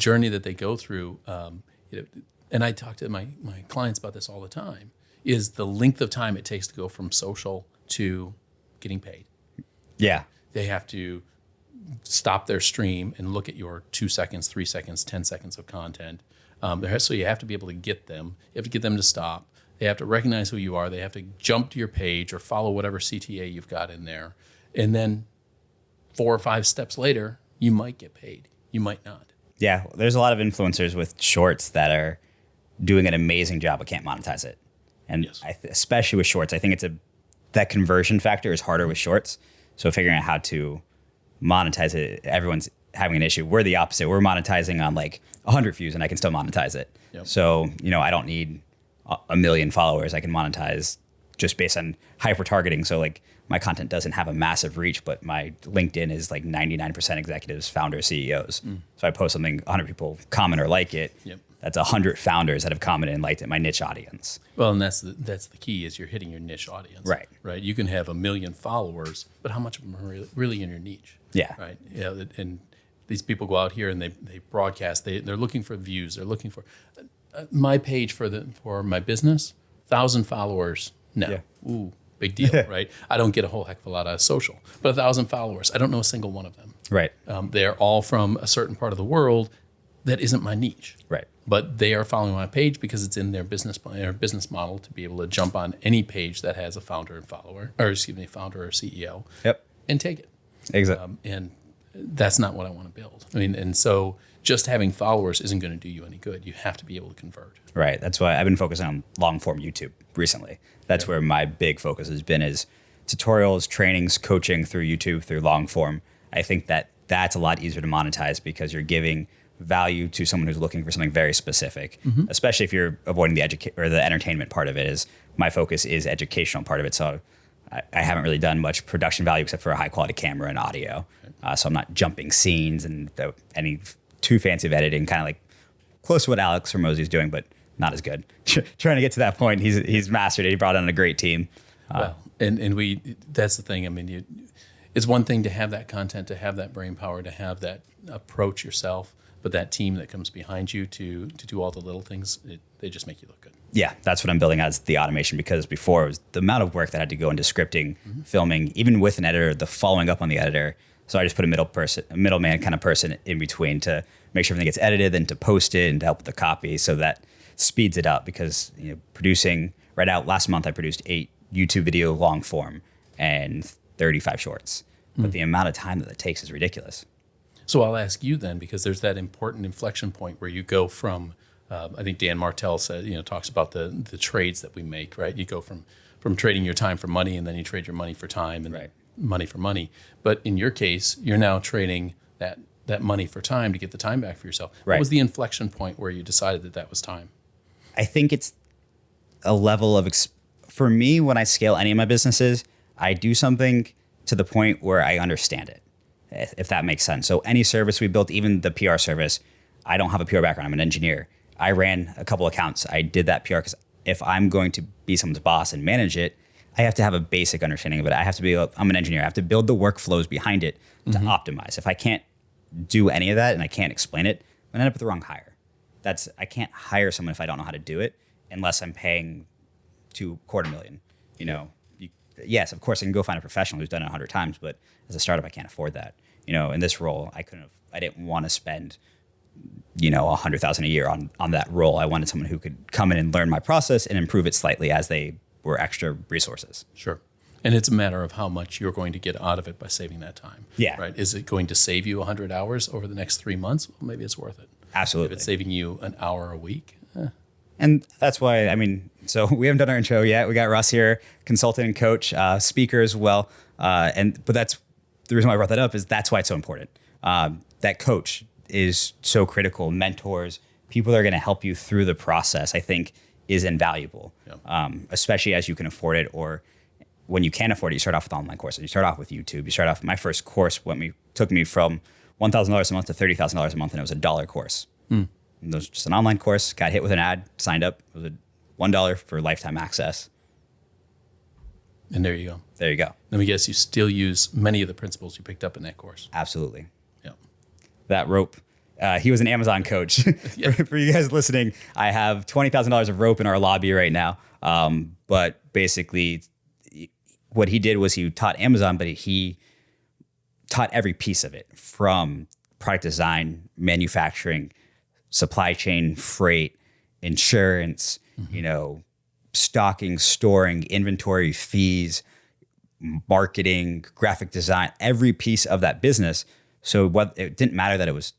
journey that they go through, and I talk to my clients about this all the time, is the length of time it takes to go from social to getting paid. Yeah. They have to stop their stream and look at your 2 seconds, 3 seconds, 10 seconds of content. So you have to be able to get them. You have to get them to stop. They have to recognize who you are. They have to jump to your page or follow whatever CTA you've got in there. And then 4 or 5 steps later, you might get paid. You might not. Yeah. There's a lot of influencers with shorts that are doing an amazing job but can't monetize it. And Yes. Especially with shorts, I think that conversion factor is harder with shorts. So figuring out how to monetize it, everyone's having an issue. We're the opposite. We're monetizing on like 100 views and I can still monetize it. Yep. So, I don't need a million followers. I can monetize just based on hyper targeting. So like my content doesn't have a massive reach, but my LinkedIn is like 99% executives, founders, CEOs. So I post something, 100 people comment or like it. Yep. That's 100 founders that have commented and liked it, my niche audience. Well, and that's the key is you're hitting your niche audience. Right. Right. You can have 1 million followers, but how much of them are really in your niche? Yeah. Right. And these people go out here and they broadcast. They're looking for views. They're looking for my page for my business. 1,000 followers. No. Yeah. Ooh, big deal. Right. I don't get a whole heck of a lot out of social, but 1,000 followers. I don't know a single one of them. Right. They're all from a certain part of the world that isn't my niche. Right. But they are following my page because it's in their business plan or business model to be able to jump on any page that has a founder or CEO. Yep. And take it. Exactly. And that's not what I want to build. I mean, and so just having followers isn't going to do you any good. You have to be able to convert. Right. That's why I've been focusing on long form YouTube recently. That's where my big focus has been is tutorials, trainings, coaching through YouTube, through long form. I think that's a lot easier to monetize because you're giving value to someone who's looking for something very specific, especially if you're avoiding the entertainment part of it. Is my focus is educational part of it. So I haven't really done much production value except for a high quality camera and audio. So I'm not jumping scenes and any too fancy of editing, kind of like close to what Alex Hormozy is doing, but not as good. Trying to get to that point. He's mastered it. He brought on a great team. That's the thing. I mean, it's one thing to have that content, to have that brain power, to have that approach yourself, but that team that comes behind you to do all the little things, they just make you look good. Yeah, that's what I'm building as the automation, because before it was the amount of work that had to go into scripting, filming, even with an editor, the following up on the editor. So I just put a middleman kind of person in between to make sure everything gets edited, then to post it and to help with the copy. So that speeds it up because producing right out last month, I produced 8 YouTube video long form and 35 shorts. But the amount of time that it takes is ridiculous. So I'll ask you then, because there's that important inflection point where you go from, I think Dan Martell talks about the trades that we make, right? You go from trading your time for money, and then you trade your money for time, and right. money for money. But in your case, you're now trading that money for time to get the time back for yourself. Right. What was the inflection point where you decided that was time? I think it's a level of, for me, when I scale any of my businesses, I do something to the point where I understand it, if that makes sense. So any service we built, even the PR service, I don't have a PR background. I'm an engineer. I ran a couple accounts. I did that PR because if I'm going to be someone's boss and manage it, I have to have a basic understanding of it. I'm an engineer. I have to build the workflows behind it to optimize. If I can't do any of that and I can't explain it, I'm gonna end up with the wrong hire. I can't hire someone if I don't know how to do it unless I'm paying $250,000. Yes, of course I can go find a professional who's done it 100 times, but as a startup, I can't afford that. In this role, I didn't want to spend, $100,000 a year on that role. I wanted someone who could come in and learn my process and improve it slightly as they were extra resources. Sure. And it's a matter of how much you're going to get out of it by saving that time. Yeah. Right. Is it going to save you 100 hours over the next 3 months? Well, maybe it's worth it. Absolutely. If it's saving you an hour a week. And that's why, so we haven't done our intro yet. We got Russ here, consultant and coach, speaker as well. But that's the reason why I brought that up is that's why it's so important. That coach is so critical. Mentors, people that are going to help you through the process, I think is invaluable, especially as you can afford it, or when you can't afford it, you start off with online courses. You start off with YouTube. You start off, my first course took me from $1,000 a month to $30,000 a month, and it was $1 course. And it was just an online course, got hit with an ad, signed up. It was $1 for lifetime access. And there you go. There you go. Let me guess, you still use many of the principles you picked up in that course. Absolutely. Yeah. That rope He was an Amazon coach. Yeah. For you guys listening, I have $20,000 of rope in our lobby right now. But basically, what he did was he taught Amazon, but he taught every piece of it, from product design, manufacturing, supply chain, freight, insurance, stocking, storing, inventory, fees, marketing, graphic design, every piece of that business. So it didn't matter that it was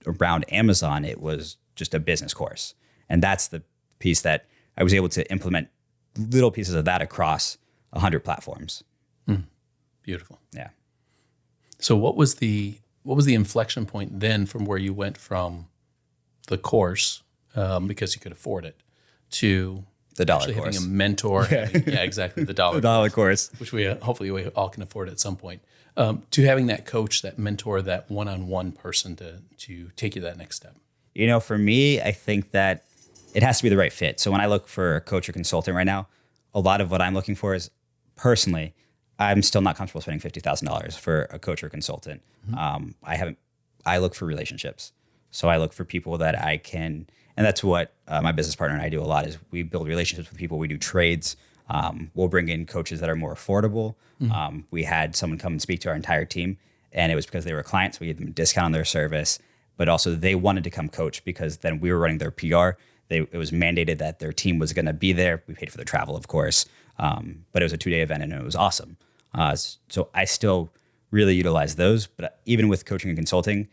around Amazon, it was just a business course. And that's the piece that I was able to implement little pieces of that across 100 platforms. Beautiful. Yeah. So what was the inflection point then from where you went from the course, because you could afford it, to The dollar actually course. having a mentor? Yeah, exactly. The dollar, The dollar course. which hopefully we all can afford at some point. To having that coach, that mentor, that one-on-one person to take you that next step. For me, I think that it has to be the right fit. So when I look for a coach or consultant right now, a lot of what I'm looking for is, personally, I'm still not comfortable spending $50,000 for a coach or consultant. I look for relationships. So I look for people that I can, and that's what my business partner and I do a lot, is we build relationships with people. We do trades. We'll bring in coaches that are more affordable. We had someone come and speak to our entire team, and it was because they were clients. We gave them a discount on their service, but also they wanted to come coach because then we were running their PR. It was mandated that their team was going to be there. We paid for their travel, of course, but it was a 2-day event and it was awesome. So I still really utilize those, but even with coaching and consulting,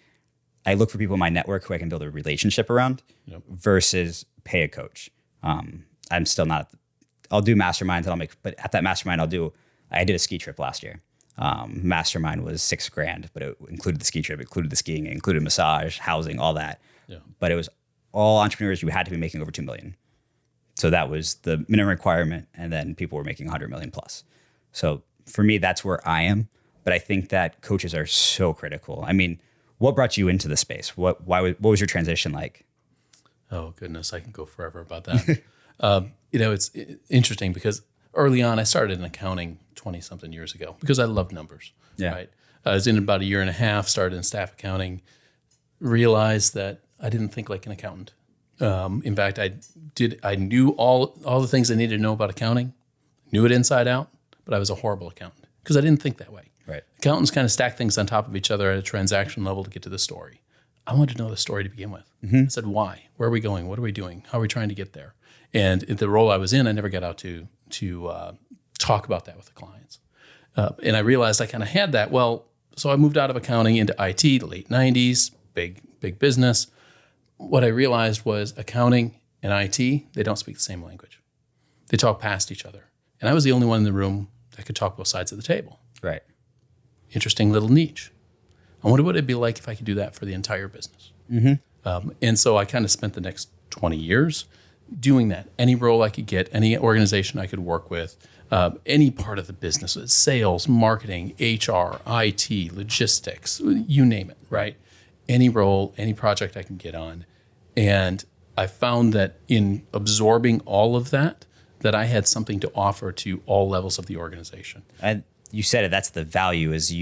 I look for people in my network who I can build a relationship around versus pay a coach. I'm still not, I'll do masterminds but at that mastermind I did a ski trip last year. Mastermind was $6,000, but it included the ski trip, included the skiing, it included massage, housing, all that. Yeah. But it was all entrepreneurs who had to be making over 2 million. So that was the minimum requirement. And then people were making 100 million plus. So for me, that's where I am. But I think that coaches are so critical. I mean, what brought you into the space? What was your transition like? Oh, goodness. I can go forever about that. It's interesting because early on, I started in accounting 20-something years ago because I love numbers. Yeah. Right? I was in about a year and a half, started in staff accounting, realized that I didn't think like an accountant. In fact, I knew all the things I needed to know about accounting, knew it inside out, but I was a horrible accountant because I didn't think that way. Right. Accountants kind of stack things on top of each other at a transaction level to get to the story. I wanted to know the story to begin with. I said, why? Where are we going? What are we doing? How are we trying to get there? And in the role I was in, I never got out to talk about that with the clients. And I realized I kind of had that. Well, so I moved out of accounting into IT, the late 90s, big business. What I realized was accounting and IT, they don't speak the same language. They talk past each other. And I was the only one in the room that could talk both sides of the table. Right. Interesting little niche. I wonder what it'd be like if I could do that for the entire business. And so I kind of spent the next 20 years doing that. Any role I could get, any organization I could work with, any part of the business, sales, marketing, HR, IT, logistics, you name it, right? Any role, any project I can get on. And I found that in absorbing all of that I had something to offer to all levels of the organization. And you said it, that's the value, is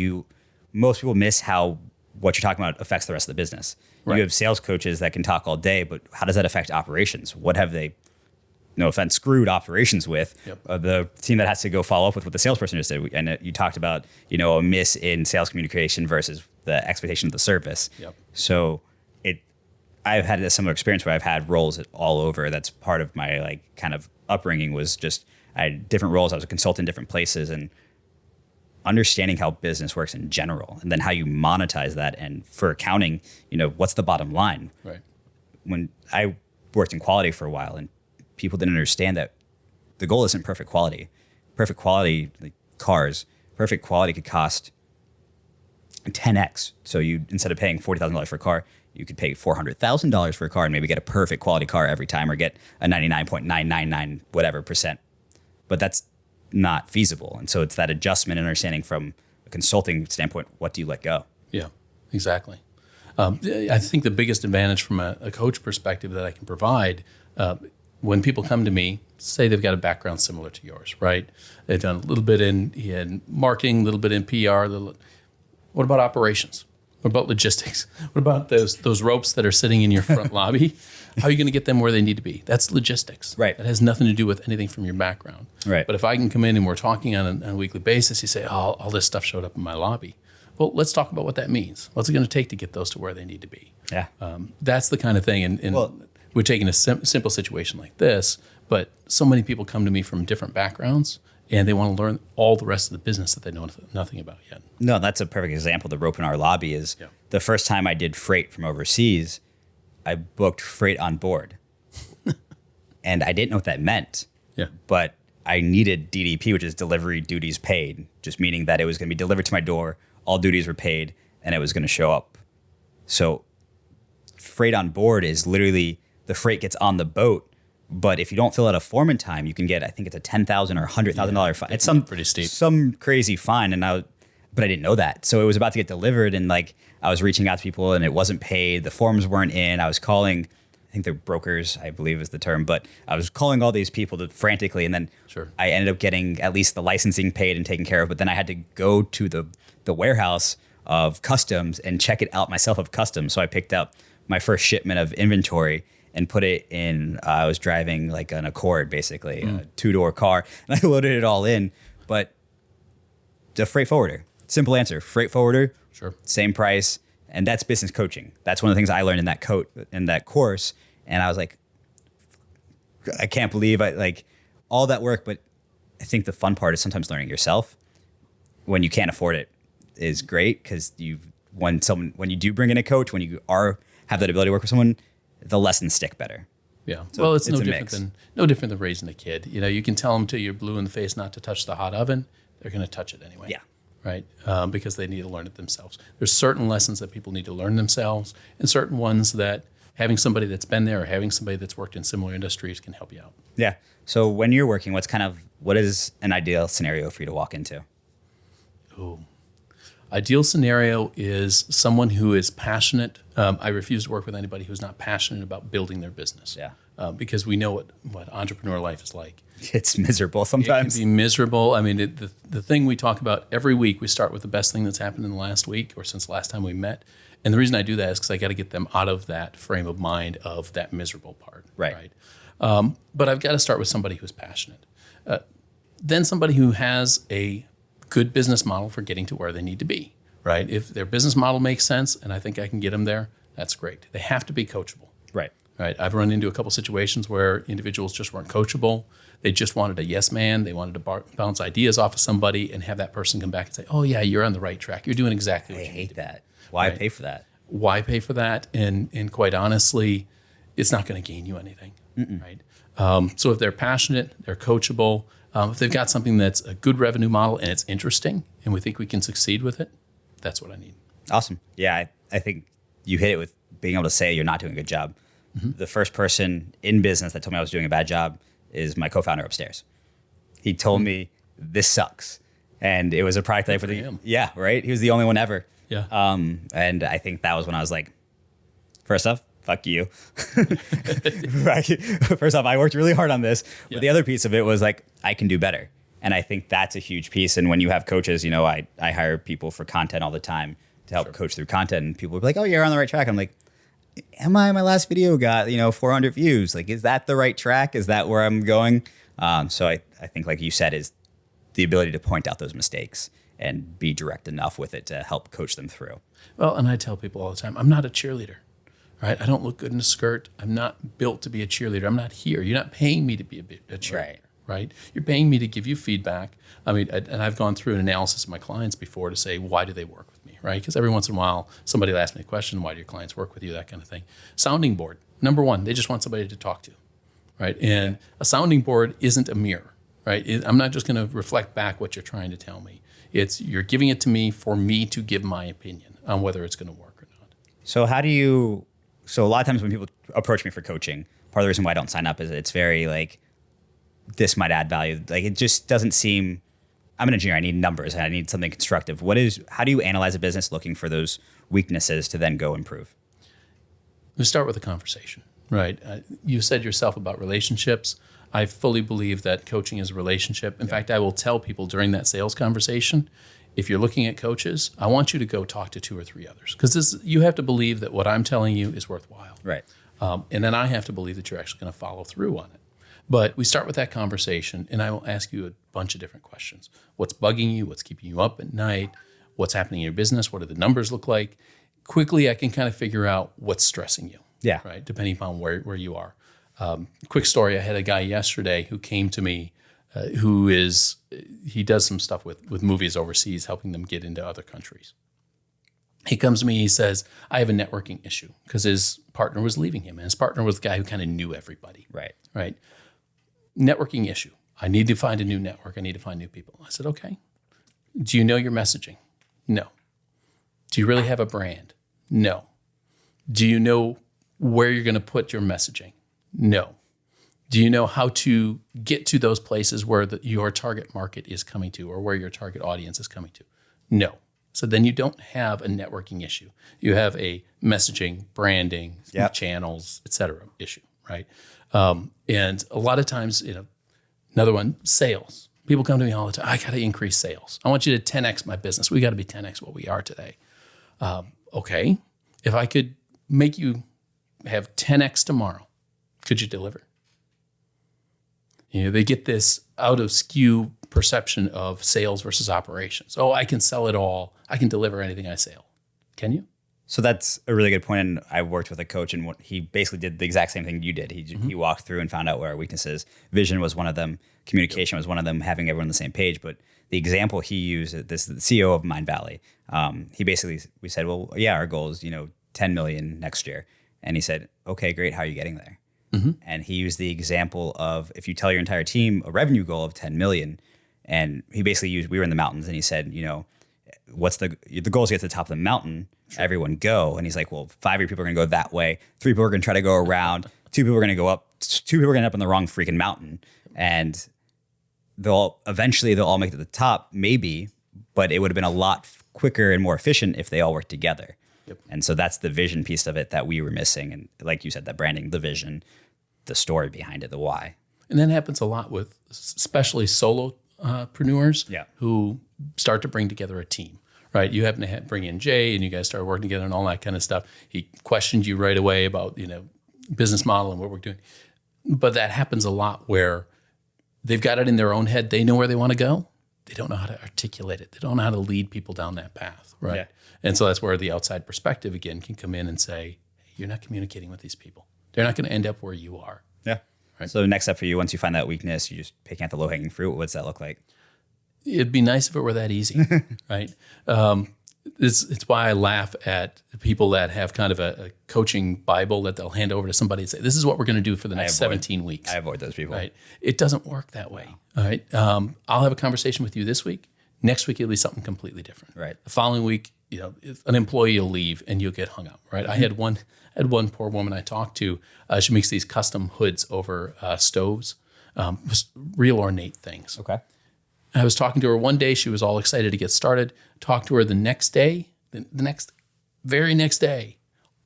most people miss how what you're talking about affects the rest of the business. Right. You have sales coaches that can talk all day, but how does that affect operations? What have they, no offense, screwed operations with? The team that has to go follow up with what the salesperson just did. And you talked about, a miss in sales communication versus the expectation of the service. So I've had a similar experience where I've had roles all over. That's part of my kind of upbringing, was just I had different roles. I was a consultant in different places, and understanding how business works in general, and then how you monetize that. And for accounting, what's the bottom line? Right. When I worked in quality for a while, and people didn't understand that the goal isn't perfect quality. Perfect quality, like cars, perfect quality could cost 10x. So you, instead of paying $40,000 for a car, you could pay $400,000 for a car and maybe get a perfect quality car every time, or get a 99.999 whatever percent. But that's not feasible. And so it's that adjustment and understanding from a consulting standpoint, what do you let go? Yeah, exactly. I think the biggest advantage from a coach perspective that I can provide, when people come to me, say they've got a background similar to yours, right? They've done a little bit in marketing, a little bit in PR. What about operations? What about logistics? What about those ropes that are sitting in your front lobby? How are you going to get them where they need to be? That's logistics. Right. That has nothing to do with anything from your background. Right. But if I can come in and we're talking on a weekly basis, you say, oh, all this stuff showed up in my lobby. Well, let's talk about what that means. What's it going to take to get those to where they need to be? Yeah. That's the kind of thing. And we're taking a simple situation like this, but so many people come to me from different backgrounds, and they want to learn all the rest of the business that they know nothing about yet. No, that's a perfect example. The rope in our lobby is the first time I did freight from overseas, I booked freight on board. And I didn't know what that meant. Yeah. But I needed DDP, which is delivery duties paid, just meaning that it was going to be delivered to my door, all duties were paid, and it was going to show up. So freight on board is literally the freight gets on the boat, but if you don't fill out a form in time, you can get, I think it's a $10,000 or $100,000 fine. It's some pretty steep, some crazy fine. But I didn't know that. So it was about to get delivered, and like I was reaching out to people and it wasn't paid. The forms weren't in. I was calling, I think they're brokers, I believe is the term, but I was calling all these people frantically, and then I ended up getting at least the licensing paid and taken care of. But then I had to go to the warehouse of customs and check it out myself of customs. So I picked up my first shipment of inventory and put it in, I was driving like an Accord, basically, a 2-door car, and I loaded it all in. But the freight forwarder, simple answer, freight forwarder, same price, and that's business coaching. That's one of the things I learned in that course, and I was like, I can't believe all that work, but I think the fun part is sometimes learning yourself. When you can't afford it is great, because when you do bring in a coach, when you have that ability to work with someone, the lessons stick better. Yeah. So well, it's no different than raising a kid. You know, you can tell them till you're blue in the face not to touch the hot oven. They're going to touch it anyway. Yeah. Right. Because they need to learn it themselves. There's certain lessons that people need to learn themselves, and certain ones that having somebody that's been there or having somebody that's worked in similar industries can help you out. Yeah. So when you're working, what is an ideal scenario for you to walk into? Ooh. Ideal scenario is someone who is passionate. I refuse to work with anybody who's not passionate about building their business. Yeah. Because we know what entrepreneur life is like. It's miserable sometimes. It can be miserable. I mean, the thing we talk about every week, we start with the best thing that's happened in the last week or since the last time we met. And the reason I do that is because I got to get them out of that frame of mind of that miserable part. Right. But I've got to start with somebody who's passionate. Then somebody who has a good business model for getting to where they need to be, right? If their business model makes sense and I think I can get them there, that's great. They have to be coachable. Right. I've run into a couple situations where individuals just weren't coachable. They just wanted a yes man. They wanted to bounce ideas off of somebody and have that person come back and say, oh yeah, you're on the right track. You're doing exactly what you need. I hate that. Why pay for that? Why pay for that? And quite honestly, it's not going to gain you anything, right? So if they're passionate, they're coachable, if they've got something that's a good revenue model and it's interesting and we think we can succeed with it, that's what I need. Awesome. Yeah, I think you hit it with being able to say you're not doing a good job. Mm-hmm. The first person in business that told me I was doing a bad job is my co-founder upstairs. He told me this sucks. And it was a product that yeah, right? He was the only one ever. Yeah. And I think that was when I was like, first off, fuck you. Right. First off, I worked really hard on this. Yeah. But the other piece of it was like, I can do better. And I think that's a huge piece. And when you have coaches, you know, I hire people for content all the time to help coach through content. And people will be like, oh, you're on the right track. I'm like, my last video got, 400 views. Like, is that the right track? Is that where I'm going? So I think, like you said, is the ability to point out those mistakes and be direct enough with it to help coach them through. Well, and I tell people all the time, I'm not a cheerleader, right? I don't look good in a skirt. I'm not built to be a cheerleader. I'm not here. You're not paying me to be a cheerleader, right? You're paying me to give you feedback. I mean, and I've gone through an analysis of my clients before to say, why do they work with me, right? Because every once in a while, somebody will ask me a question, why do your clients work with you, that kind of thing. Sounding board, number one, they just want somebody to talk to, right? And a sounding board isn't a mirror, right? I'm not just going to reflect back what you're trying to tell me. It's you're giving it to me for me to give my opinion on whether it's going to work or not. So so a lot of times when people approach me for coaching, part of the reason why I don't sign up is it's very like, this might add value. Like, it just doesn't seem, I'm an engineer, I need numbers, I need something constructive. How do you analyze a business looking for those weaknesses to then go improve? We start with a conversation, right? You said yourself about relationships. I fully believe that coaching is a relationship. In fact, I will tell people during that sales conversation, if you're looking at coaches, I want you to go talk to 2 or 3 others, because you have to believe that what I'm telling you is worthwhile. Right. And then I have to believe that you're actually going to follow through on it. But we start with that conversation, and I will ask you a bunch of different questions. What's bugging you? What's keeping you up at night? What's happening in your business? What do the numbers look like? Quickly, I can kind of figure out what's stressing you. Yeah. Right. Depending upon where you are. Quick story. I had a guy yesterday who came to me he does some stuff with movies overseas, helping them get into other countries. He comes to me, he says, I have a networking issue because his partner was leaving him, and his partner was the guy who kind of knew everybody. Right. Networking issue. I need to find a new network. I need to find new people. I said, okay. Do you know your messaging? No. Do you really have a brand? No. Do you know where you're going to put your messaging? No. Do you know how to get to those places where your target market is coming to, or where your target audience is coming to? No. So then you don't have a networking issue. You have a messaging, branding, channels, et cetera issue, right? And a lot of times, another one, sales. People come to me all the time. I got to increase sales. I want you to 10x my business. We got to be 10x what we are today. Okay. If I could make you have 10x tomorrow, could you deliver? They get this out of skew perception of sales versus operations. Oh, I can sell it all. I can deliver anything I sell. Can you? So that's a really good point. And I worked with a coach, and he basically did the exact same thing you did. He walked through and found out where our weaknesses. Vision was one of them. Communication was one of them. Having everyone on the same page. But the example he used, this is the CEO of Mind Valley. We said, well, yeah, our goal is 10 million next year. And he said, okay, great. How are you getting there? Mm-hmm. And he used the example of, if you tell your entire team a revenue goal of 10 million, and he basically used, we were in the mountains, and he said, what's the goal is to get to the top of the mountain, sure. Everyone go. And he's like, well, 5 of your people are going to go that way. 3 people are going to try to go around. 2 people are going to go up. 2 people are going to end up on the wrong freaking mountain. And they'll all make it to the top, maybe, but it would have been a lot quicker and more efficient if they all worked together. Yep. And so that's the vision piece of it that we were missing. And like you said, that branding, the vision, the story behind it, the why. And that happens a lot with especially solopreneurs who start to bring together a team, right? You happen to bring in Jay, and you guys start working together and all that kind of stuff. He questioned you right away about, business model and what we're doing. But that happens a lot where they've got it in their own head. They know where they want to go. They don't know how to articulate it. They don't know how to lead people down that path, right? Yeah. And so that's where the outside perspective, again, can come in and say, hey, you're not communicating with these people. They're not going to end up where you are. Yeah. Right? So next step for you, once you find that weakness, you just picking at the low-hanging fruit. What's that look like? It'd be nice if it were that easy, right? It's why I laugh at people that have kind of a coaching Bible that they'll hand over to somebody and say, this is what we're going to do for the next 17 weeks. I avoid those people. Right? It doesn't work that way. All right. I'll have a conversation with you this week. Next week, it'll be something completely different. Right. The following week, an employee will leave and you'll get hung up, right? Mm-hmm. I had one poor woman I talked to. She makes these custom hoods over stoves, real ornate things. Okay. I was talking to her one day. She was all excited to get started. Talked to her the next day, very next day,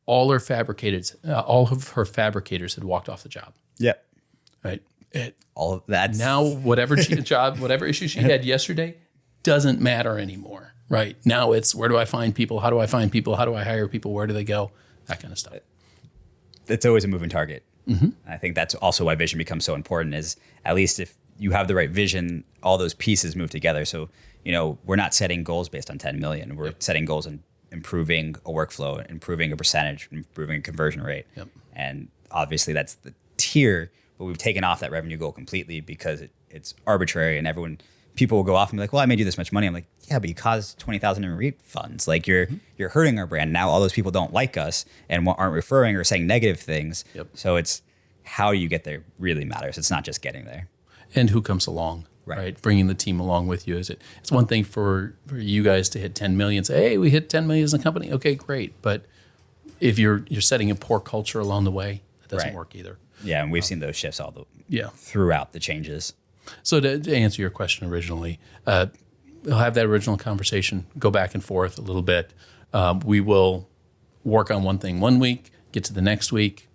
all of her fabricators had walked off the job. Yep. Right. All of that. Now, whatever issue she had yesterday doesn't matter anymore. Right. Now it's, where do I find people? How do I find people? How do I hire people? Where do they go? That kind of stuff. It's always a moving target. Mm-hmm. I think that's also why vision becomes so important, is at least if you have the right vision, all those pieces move together. So, we're not setting goals based on 10 million. We're setting goals in improving a workflow, improving a percentage, improving a conversion rate. Yep. And obviously that's the tier, but we've taken off that revenue goal completely because it's arbitrary, and people will go off and be like, well, I made you this much money. I'm like, yeah, but you caused 20,000 in refunds. Like you're hurting our brand. Now all those people don't like us and aren't referring or saying negative things. Yep. So it's how you get there really matters. It's not just getting there. And who comes along, right? Bringing the team along with you. It's one thing for you guys to hit 10 million, say, hey, we hit 10 million as a company. Okay, great. But if you're setting a poor culture along the way, that doesn't work either. Yeah, and we've seen those shifts throughout the changes. So to answer your question originally, we'll have that original conversation, go back and forth a little bit. We will work on one thing one week, get to the next week.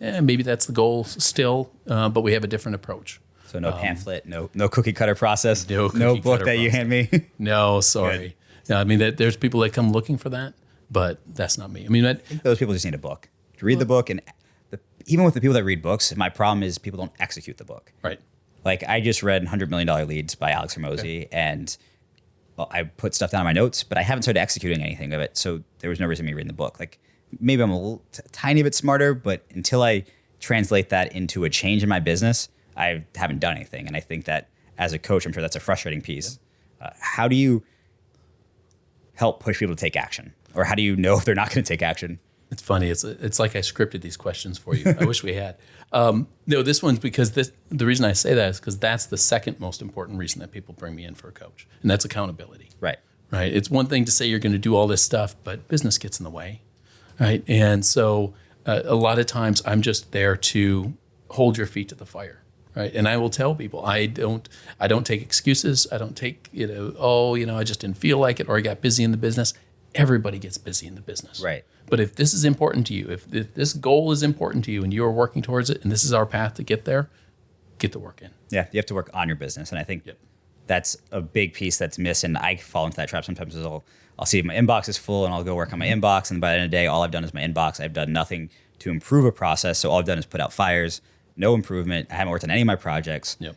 Maybe that's the goal still, but we have a different approach. So no pamphlet, no cookie cutter process, no book that you hand me. No, sorry. Yeah, I mean, there's people that come looking for that, but that's not me. I mean, Those people just need a book. To read the book, and even with the people that read books, my problem is people don't execute the book. right. Like I just read $100 Million Leads by Alex Hormozy, and I put stuff down in my notes, but I haven't started executing anything of it. So there was no reason me reading the book. Like maybe I'm a little tiny bit smarter, but until I translate that into a change in my business, I haven't done anything. And I think that as a coach, I'm sure that's a frustrating piece. How do you help push people to take action? Or how do you know if they're not going to take action? It's funny. It's like I scripted these questions for you. I wish we had. No, this one's because the reason I say that is because that's the second most important reason that people bring me in for a coach, and that's accountability. Right. Right. It's one thing to say you're going to do all this stuff, but business gets in the way. Right. And so a lot of times I'm just there to hold your feet to the fire. Right. And I will tell people I don't take excuses. I don't take, I just didn't feel like it, or I got busy in the business. Everybody gets busy in the business. Right. But if this is important to you, if this goal is important to you and you are working towards it, and this is our path to get there, get the work in. Yeah, you have to work on your business. And I think that's a big piece that's missed. And I fall into that trap sometimes. Is I'll see my inbox is full and I'll go work on my inbox. And by the end of the day, all I've done is my inbox. I've done nothing to improve a process. So all I've done is put out fires, no improvement. I haven't worked on any of my projects. Yep.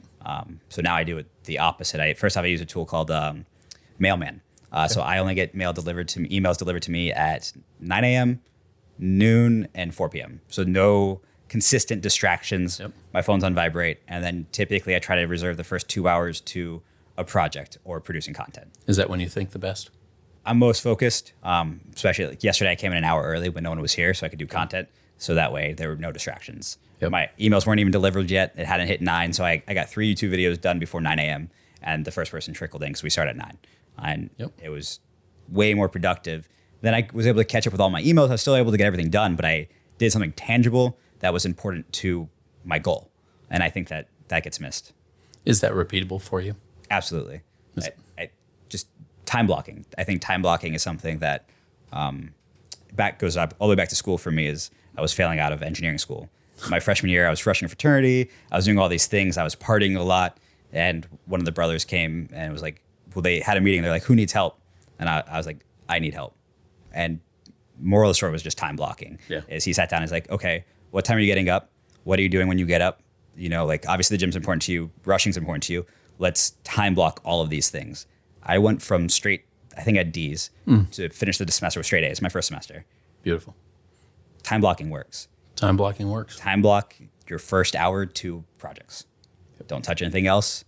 So now I do it the opposite. First off, I use a tool called Mailman. So I only get emails delivered to me at 9 a.m., noon, and 4 p.m. So no consistent distractions. Yep. My phone's on vibrate. And then typically I try to reserve the first 2 hours to a project or producing content. Is that when you think the best? I'm most focused, especially like yesterday I came in an hour early when no one was here so I could do content. So that way there were no distractions. Yep. My emails weren't even delivered yet. It hadn't hit 9. So I got 3 YouTube videos done before 9 a.m. And the first person trickled in because we started at 9. And It was way more productive. Then I was able to catch up with all my emails. I was still able to get everything done, but I did something tangible that was important to my goal. And I think that gets missed. Is that repeatable for you? Absolutely. I just time blocking. I think time blocking is something that goes up all the way back to school for me. Is I was failing out of engineering school. My freshman year, I was rushing a fraternity. I was doing all these things. I was partying a lot. And one of the brothers came and was like, well, they had a meeting. They're like, who needs help? And I was like, I need help. And moral of the story was just time blocking. Yeah. Is he sat down and he's like, okay, what time are you getting up? What are you doing when you get up? Obviously the gym's important to you. Rushing's important to you. Let's time block all of these things. I went from straight, I think I had D's to finish the semester with straight A's, my first semester. Beautiful. Time blocking works. Time blocking works. Time block your first hour to projects. Don't touch anything else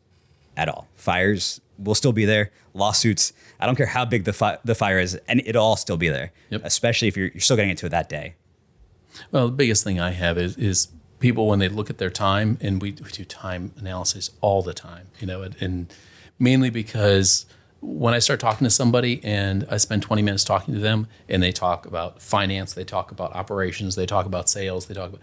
at all. Fires will still be there. Lawsuits, I don't care how big the fire is, and it'll all still be there. Yep. Especially if you're still getting into it that day. Well, the biggest thing I have is people when they look at their time, and we do time analysis all the time, and mainly because when I start talking to somebody and I spend 20 minutes talking to them and they talk about finance, they talk about operations, they talk about sales, they talk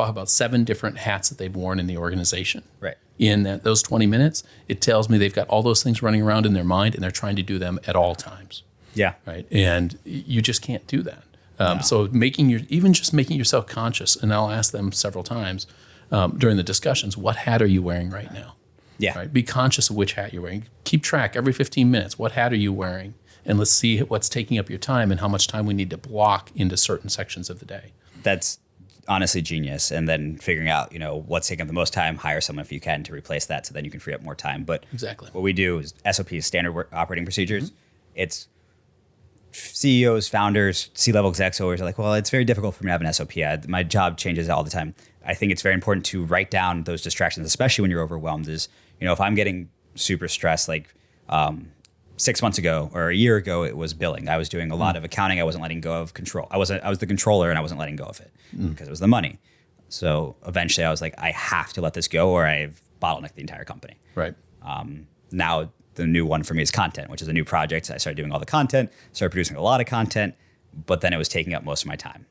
about 7 different hats that they've worn in the organization. Right. In those 20 minutes, it tells me they've got all those things running around in their mind and they're trying to do them at all times. Yeah. Right. And you just can't do that. No. So making yourself conscious, and I'll ask them several times during the discussions, what hat are you wearing right now? Yeah. Right? Be conscious of which hat you're wearing. Keep track every 15 minutes. What hat are you wearing? And let's see what's taking up your time and how much time we need to block into certain sections of the day. That's honestly genius. And then figuring out, what's taking up the most time, hire someone if you can to replace that so then you can free up more time. But exactly what we do is SOPs, standard operating procedures. It's CEOs, founders, C-level execs always are like, well, it's very difficult for me to have an SOP. My job changes all the time. I think it's very important to write down those distractions, especially when you're overwhelmed. If I'm getting super stressed, like 6 months ago or a year ago, it was billing. I was doing a lot of accounting. I wasn't letting go of control. I was the controller and I wasn't letting go of it because it was the money. So eventually I was like, I have to let this go or I've bottlenecked the entire company. Right. Now the new one for me is content, which is a new project. I started doing all the content, started producing a lot of content, but then it was taking up most of my time.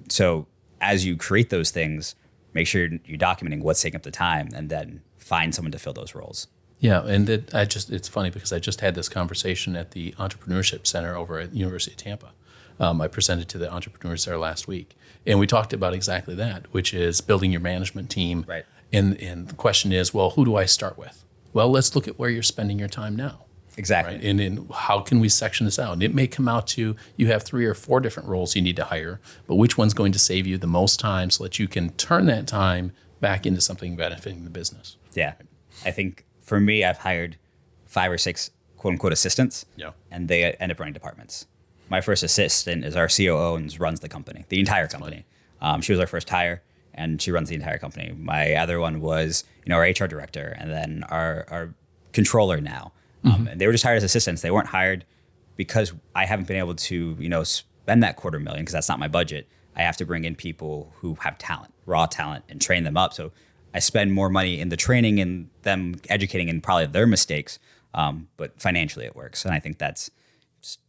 So as you create those things, make sure you're documenting what's taking up the time and then find someone to fill those roles. Yeah, and it's funny because I just had this conversation at the Entrepreneurship Center over at the University of Tampa. I presented to the entrepreneurs there last week, and we talked about exactly that, which is building your management team. Right. And the question is, well, who do I start with? Well, let's look at where you're spending your time now. Exactly. Right? And then how can we section this out? And it may come out to you have 3 or 4 different roles you need to hire, but which one's going to save you the most time so that you can turn that time back into something benefiting the business? Yeah. I think for me, I've hired 5 or 6 quote unquote assistants, and they end up running departments. My first assistant is our COO and runs the company, the entire company. She was our first hire, and she runs the entire company. My other one was, our HR director, and then our controller now. And they were just hired as assistants. They weren't hired because I haven't been able to, spend that $250,000 because that's not my budget. I have to bring in people who have talent, raw talent, and train them up. So I spend more money in the training and them educating in probably their mistakes, but financially it works. And I think that's just,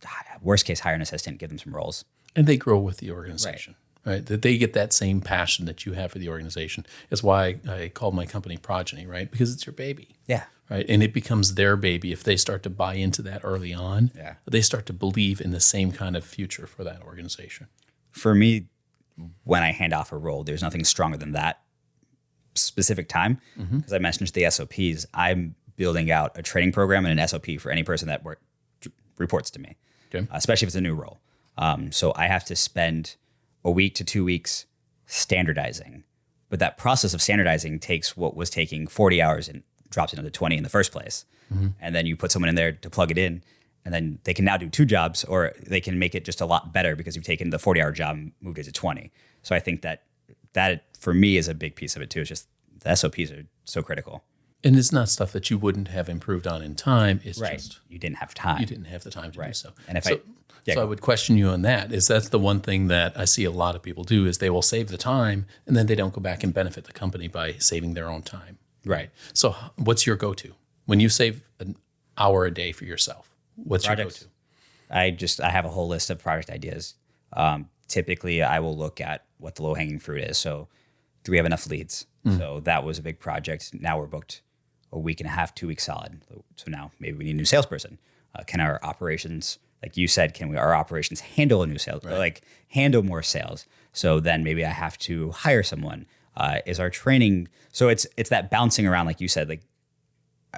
worst case, hire an assistant, give them some roles. And they grow with the organization, right? That they get that same passion that you have for the organization. That's why I called my company Progeny, right? Because it's your baby. Yeah. Right. And it becomes their baby if they start to buy into that early on. Yeah. They start to believe in the same kind of future for that organization. For me, when I hand off a role, there's nothing stronger than that specific time. Because I mentioned the SOPs, I'm building out a training program and an SOP for any person that reports to me, especially if it's a new role. So I have to spend a week to 2 weeks standardizing. But that process of standardizing takes what was taking 40 hours and drops it into 20 in the first place. And then you put someone in there to plug it in, and then they can now do 2 jobs, or they can make it just a lot better because you've taken the 40-hour job and moved it to 20. So I think that for me is a big piece of it too. It's just the SOPs are so critical. And it's not stuff that you wouldn't have improved on in time. It's just you didn't have time. You didn't have the time to do so. And so I would question you on that. That's the one thing that I see a lot of people do is they will save the time and then they don't go back and benefit the company by saving their own time. Right. So what's your go-to when you save an hour a day for yourself? What's Projects. your go-to? I have a whole list of project ideas. Typically, I will look at what the low-hanging fruit is. So do we have enough leads? So that was a big project. Now we're booked a week and a half, 2 weeks solid. So now maybe we need a new salesperson. Can our operations, like you said, our operations handle a new sales, like handle more sales? So then maybe I have to hire someone. Is our training, so it's that bouncing around, like you said, like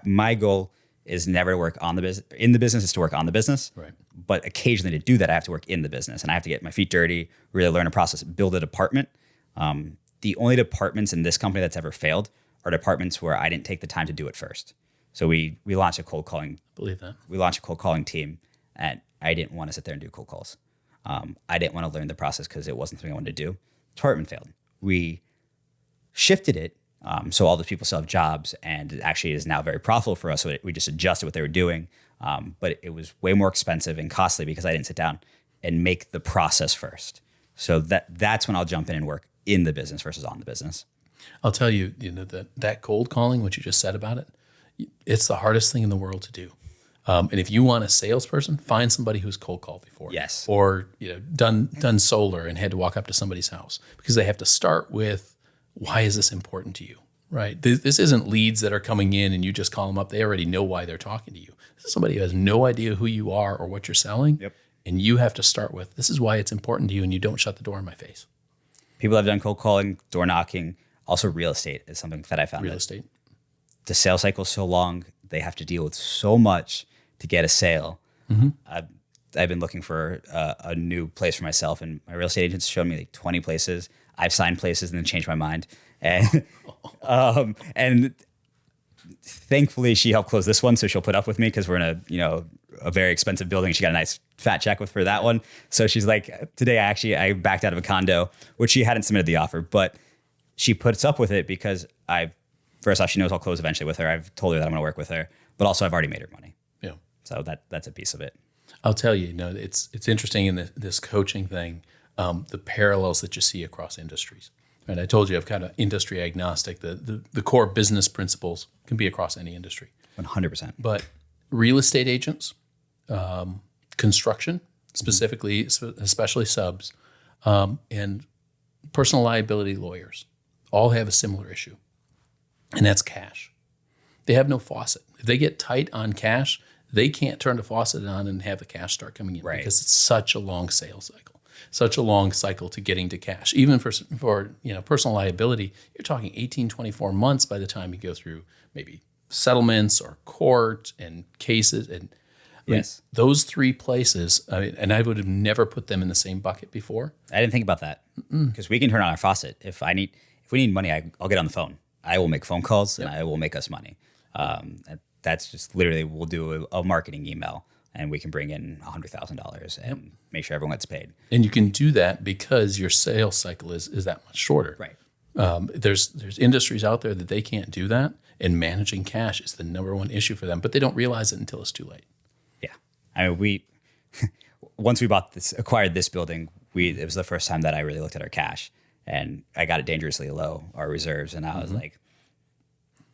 my goal is never to work on the business. In the business is to work on the business. Right. But occasionally to do that, I have to work in the business and I have to get my feet dirty, really learn a process, build a department. The only departments in this company that's ever failed are departments where I didn't take the time to do it first. So we launched a cold calling. Believe that. We launched a cold calling team, and I didn't want to sit there and do cold calls. I didn't want to learn the process because it wasn't something I wanted to do. Department failed. We shifted it so all those people still have jobs, and it actually is now very profitable for us. So we just adjusted what they were doing, but it was way more expensive and costly because I didn't sit down and make the process first. So that's when I'll jump in and work in the business versus on the business. I'll tell you, that cold calling, what you just said about it, it's the hardest thing in the world to do. And if you want a salesperson, find somebody who's cold called before. Yes. Or done solar and had to walk up to somebody's house, because they have to start with, why is this important to you? Right? This isn't leads that are coming in and you just call them up. They already know why they're talking to you. This is somebody who has no idea who you are or what you're selling. Yep. And you have to start with, this is why it's important to you, and you don't shut the door in my face. People have done cold calling, door knocking. Also, real estate is something that I found. Real estate. The sales cycle is so long. They have to deal with so much to get a sale. I've been looking for a new place for myself, and my real estate agents showed me like 20 places. I've signed places and then changed my mind. And and thankfully, she helped close this one, so she'll put up with me because we're in a very expensive building. She got a nice fat check for that one. So she's like, today I backed out of a condo, which she hadn't submitted the offer, but she puts up with it because first off, she knows I'll close eventually with her. I've told her that I'm going to work with her, but also I've already made her money. Yeah. So that's a piece of it. I'll tell you, it's interesting in this coaching thing, the parallels that you see across industries. And I told you I'm kind of industry agnostic. The core business principles can be across any industry. 100%. But real estate agents, construction, specifically, especially subs, and personal liability lawyers all have a similar issue, and that's cash. They have no faucet. If they get tight on cash, they can't turn the faucet on and have the cash start coming in, because it's such a long sales cycle, such a long cycle to getting to cash. Even for personal liability, you're talking 18, 24 months by the time you go through maybe settlements or court and cases, and Yes. Those three places, and I would have never put them in the same bucket before. I didn't think about that because we can turn on our faucet. If we need money, I'll get on the phone. I will make phone calls and I will make us money. That's just literally, we'll do a marketing email and we can bring in $100,000 and make sure everyone gets paid. And you can do that because your sales cycle is that much shorter. Right. There's industries out there that they can't do that, and managing cash is the number one issue for them, but they don't realize it until it's too late. Yeah. I mean, once we acquired this building, it was the first time that I really looked at our cash, and I got it dangerously low, our reserves. And I was like,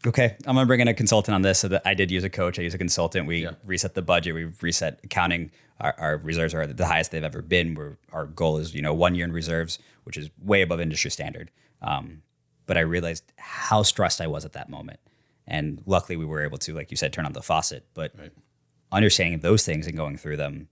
okay, I'm going to bring in a consultant on this. So that I did use a coach. I used a consultant. We reset the budget. We reset accounting. Our reserves are the highest they've ever been. Our goal is, 1 year in reserves, which is way above industry standard. But I realized how stressed I was at that moment. And luckily we were able to, like you said, turn on the faucet. But understanding those things and going through them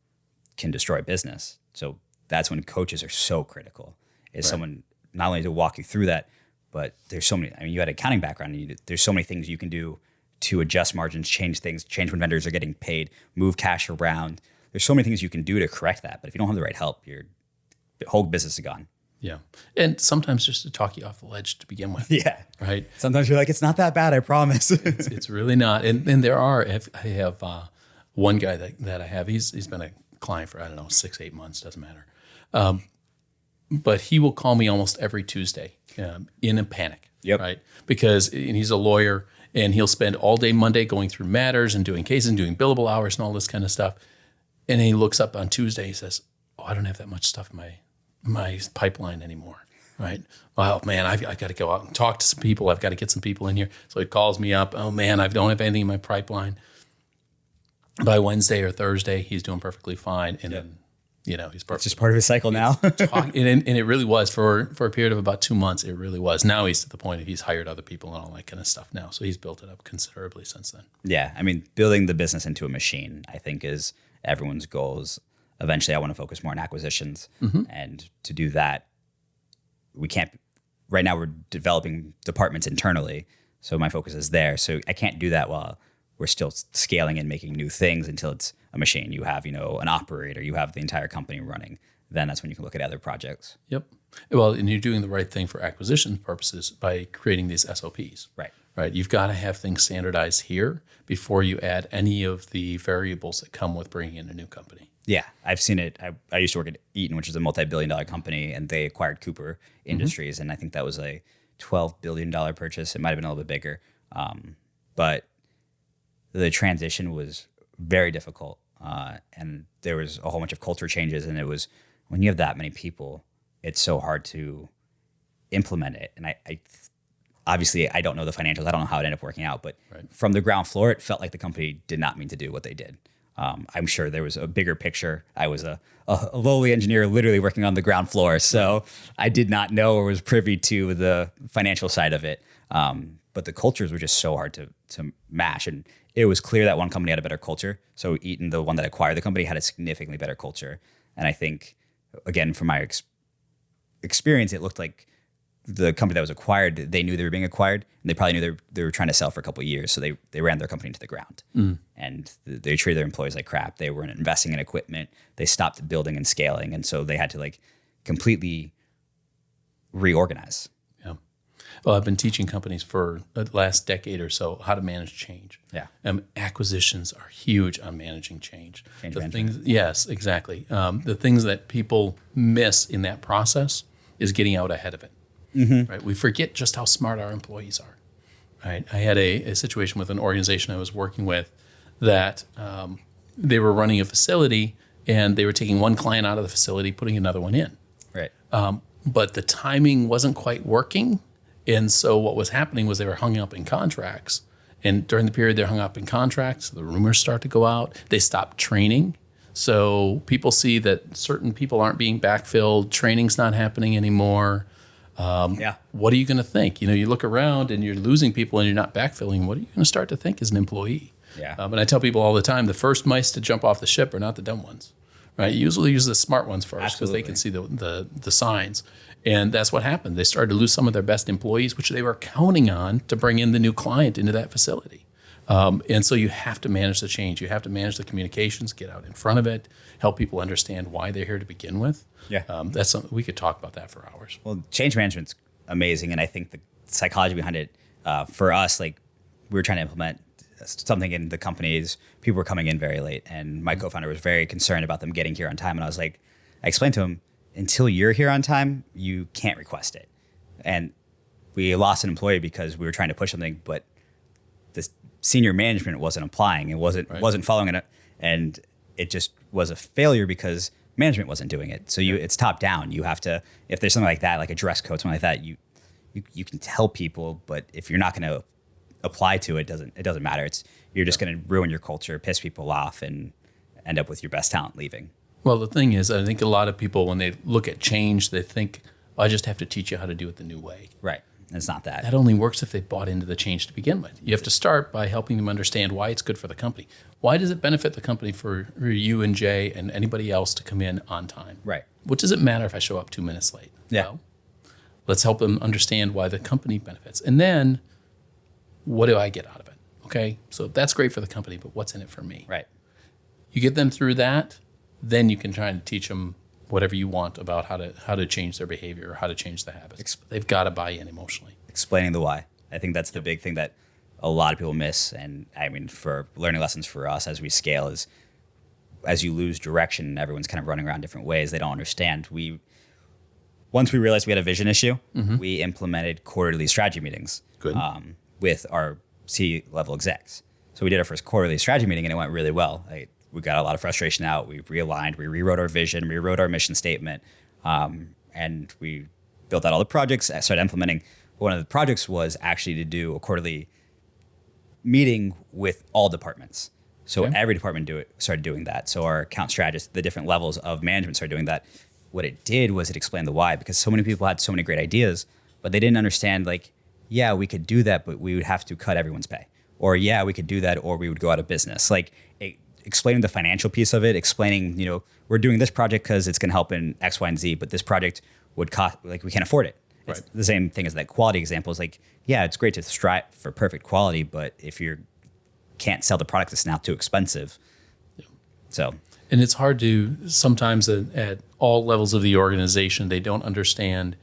can destroy business. So that's when coaches are so critical, is someone not only to walk you through that, but there's so many, you had an accounting background, and there's so many things you can do to adjust margins, change things, change when vendors are getting paid, move cash around. There's so many things you can do to correct that. But if you don't have the right help, your whole business is gone. Yeah. And sometimes just to talk you off the ledge to begin with. Yeah. Right. Sometimes you're like, it's not that bad, I promise. It's really not. And there are, I have one guy that I have, he's been a client for, 6-8 months, doesn't matter. But he will call me almost every Tuesday in a panic. Yep. Right. Because he's a lawyer, and he'll spend all day Monday going through matters and doing cases and doing billable hours and all this kind of stuff. And he looks up on Tuesday, he says, oh, I don't have that much stuff in my pipeline anymore, right? Well, man, I've got to go out and talk to some people. I've got to get some people in here. So he calls me up. Oh, man, I don't have anything in my pipeline. By Wednesday or Thursday, he's doing perfectly fine. And then, he's perfect. It's just part of his cycle now. and it really was for a period of about 2 months. It really was. Now he's to the point of he's hired other people and all that kind of stuff now. So he's built it up considerably since then. Yeah. Building the business into a machine, I think, is everyone's goals. Eventually, I want to focus more on acquisitions. And to do that, we can't, right now we're developing departments internally. So my focus is there. So I can't do that while we're still scaling and making new things until it's a machine. You have, an operator, you have the entire company running. Then that's when you can look at other projects. Yep. Well, and you're doing the right thing for acquisition purposes by creating these SOPs. Right. You've got to have things standardized here before you add any of the variables that come with bringing in a new company. Yeah, I've seen it. I used to work at Eaton, which is a multi-billion-dollar company, and they acquired Cooper Industries, and I think that was a $12 billion purchase. It might have been a little bit bigger, but the transition was very difficult, and there was a whole bunch of culture changes, and it was, when you have that many people, it's so hard to implement it. And I obviously, I don't know the financials. I don't know how it ended up working out, but from the ground floor, it felt like the company did not mean to do what they did. I'm sure there was a bigger picture. I was a lowly engineer literally working on the ground floor, so I did not know or was privy to the financial side of it. But the cultures were just so hard to mash. And it was clear that one company had a better culture. So Eaton, the one that acquired the company, had a significantly better culture. And I think, again, from my experience, it looked like the company that was acquired, they knew they were being acquired, and they probably knew they were trying to sell for a couple of years. So they ran their company into the ground. And they treated their employees like crap. They weren't investing in equipment. They stopped building and scaling. And so they had to completely reorganize. Yeah. Well, I've been teaching companies for the last decade or so how to manage change. Yeah. Acquisitions are huge on managing change. Change the management. things, yes, exactly. The things that people miss in that process is getting out ahead of it. Right? We forget just how smart our employees are. Right? I had a situation with an organization I was working with that they were running a facility, and they were taking one client out of the facility, putting another one in. Right. But the timing wasn't quite working. And so what was happening was they were hung up in contracts. And during the period they're hung up in contracts, the rumors start to go out. They stop training. So people see that certain people aren't being backfilled. Training's not happening anymore. What are you going to think? You look around and you're losing people and you're not backfilling. What are you going to start to think as an employee? Yeah. And I tell people all the time, the first mice to jump off the ship are not the dumb ones, right? You usually use the smart ones first because they can see the signs. And that's what happened. They started to lose some of their best employees, which they were counting on to bring in the new client into that facility, And so you have to manage the change. You have to manage the communications, get out in front of it, help people understand why they're here to begin with. Yeah. That's something we could talk about that for hours. Well, change management's amazing, and I think the psychology behind it, for us, like we were trying to implement something in the companies. People were coming in very late, and my co-founder was very concerned about them getting here on time. And I was like, I explained to him, until you're here on time, you can't request it. And we lost an employee because we were trying to push something, but the senior management wasn't applying. It wasn't following it, and it just was a failure because management wasn't doing it. So it's top down. You have to, if there's something like that, like a dress code, something like that, you can tell people, but if you're not going to apply to it, it doesn't matter. You're just going to ruin your culture, piss people off, and end up with your best talent leaving. Well, the thing is, I think a lot of people, when they look at change, they think, I just have to teach you how to do it the new way. Right. It's not that. That only works if they bought into the change to begin with. You have to start by helping them understand why it's good for the company. Why does it benefit the company for you and Jay and anybody else to come in on time? Right. What does it matter if I show up 2 minutes late? Yeah. Well, let's help them understand why the company benefits. And then, what do I get out of it? Okay, so that's great for the company, but what's in it for me? Right. You get them through that, then you can try and teach them whatever you want about how to change their behavior or how to change the habits. They've got to buy in emotionally. Explaining the why. I think that's the big thing that a lot of people miss. And I mean, for learning lessons for us as we scale is, as you lose direction, everyone's kind of running around different ways. They don't understand. Once we realized we had a vision issue, we implemented quarterly strategy meetings. Good. With our C-level execs. So we did our first quarterly strategy meeting, and it went really well. We got a lot of frustration out. We realigned, we rewrote our vision, we rewrote our mission statement, and we built out all the projects, started implementing. One of the projects was actually to do a quarterly meeting with all departments. So every department started doing that. So our account strategists, the different levels of management started doing that. What it did was it explained the why, because so many people had so many great ideas, but they didn't understand, like, yeah, we could do that, but we would have to cut everyone's pay. Or yeah, we could do that, or we would go out of business. Like explaining the financial piece of it, explaining, we're doing this project because it's going to help in X, Y, and Z, but this project would cost, like, we can't afford it. It's the same thing as that quality example. Is like, yeah, it's great to strive for perfect quality, but if you can't sell the product, it's now too expensive. Yeah. So. And it's hard to, sometimes at all levels of the organization, they don't understand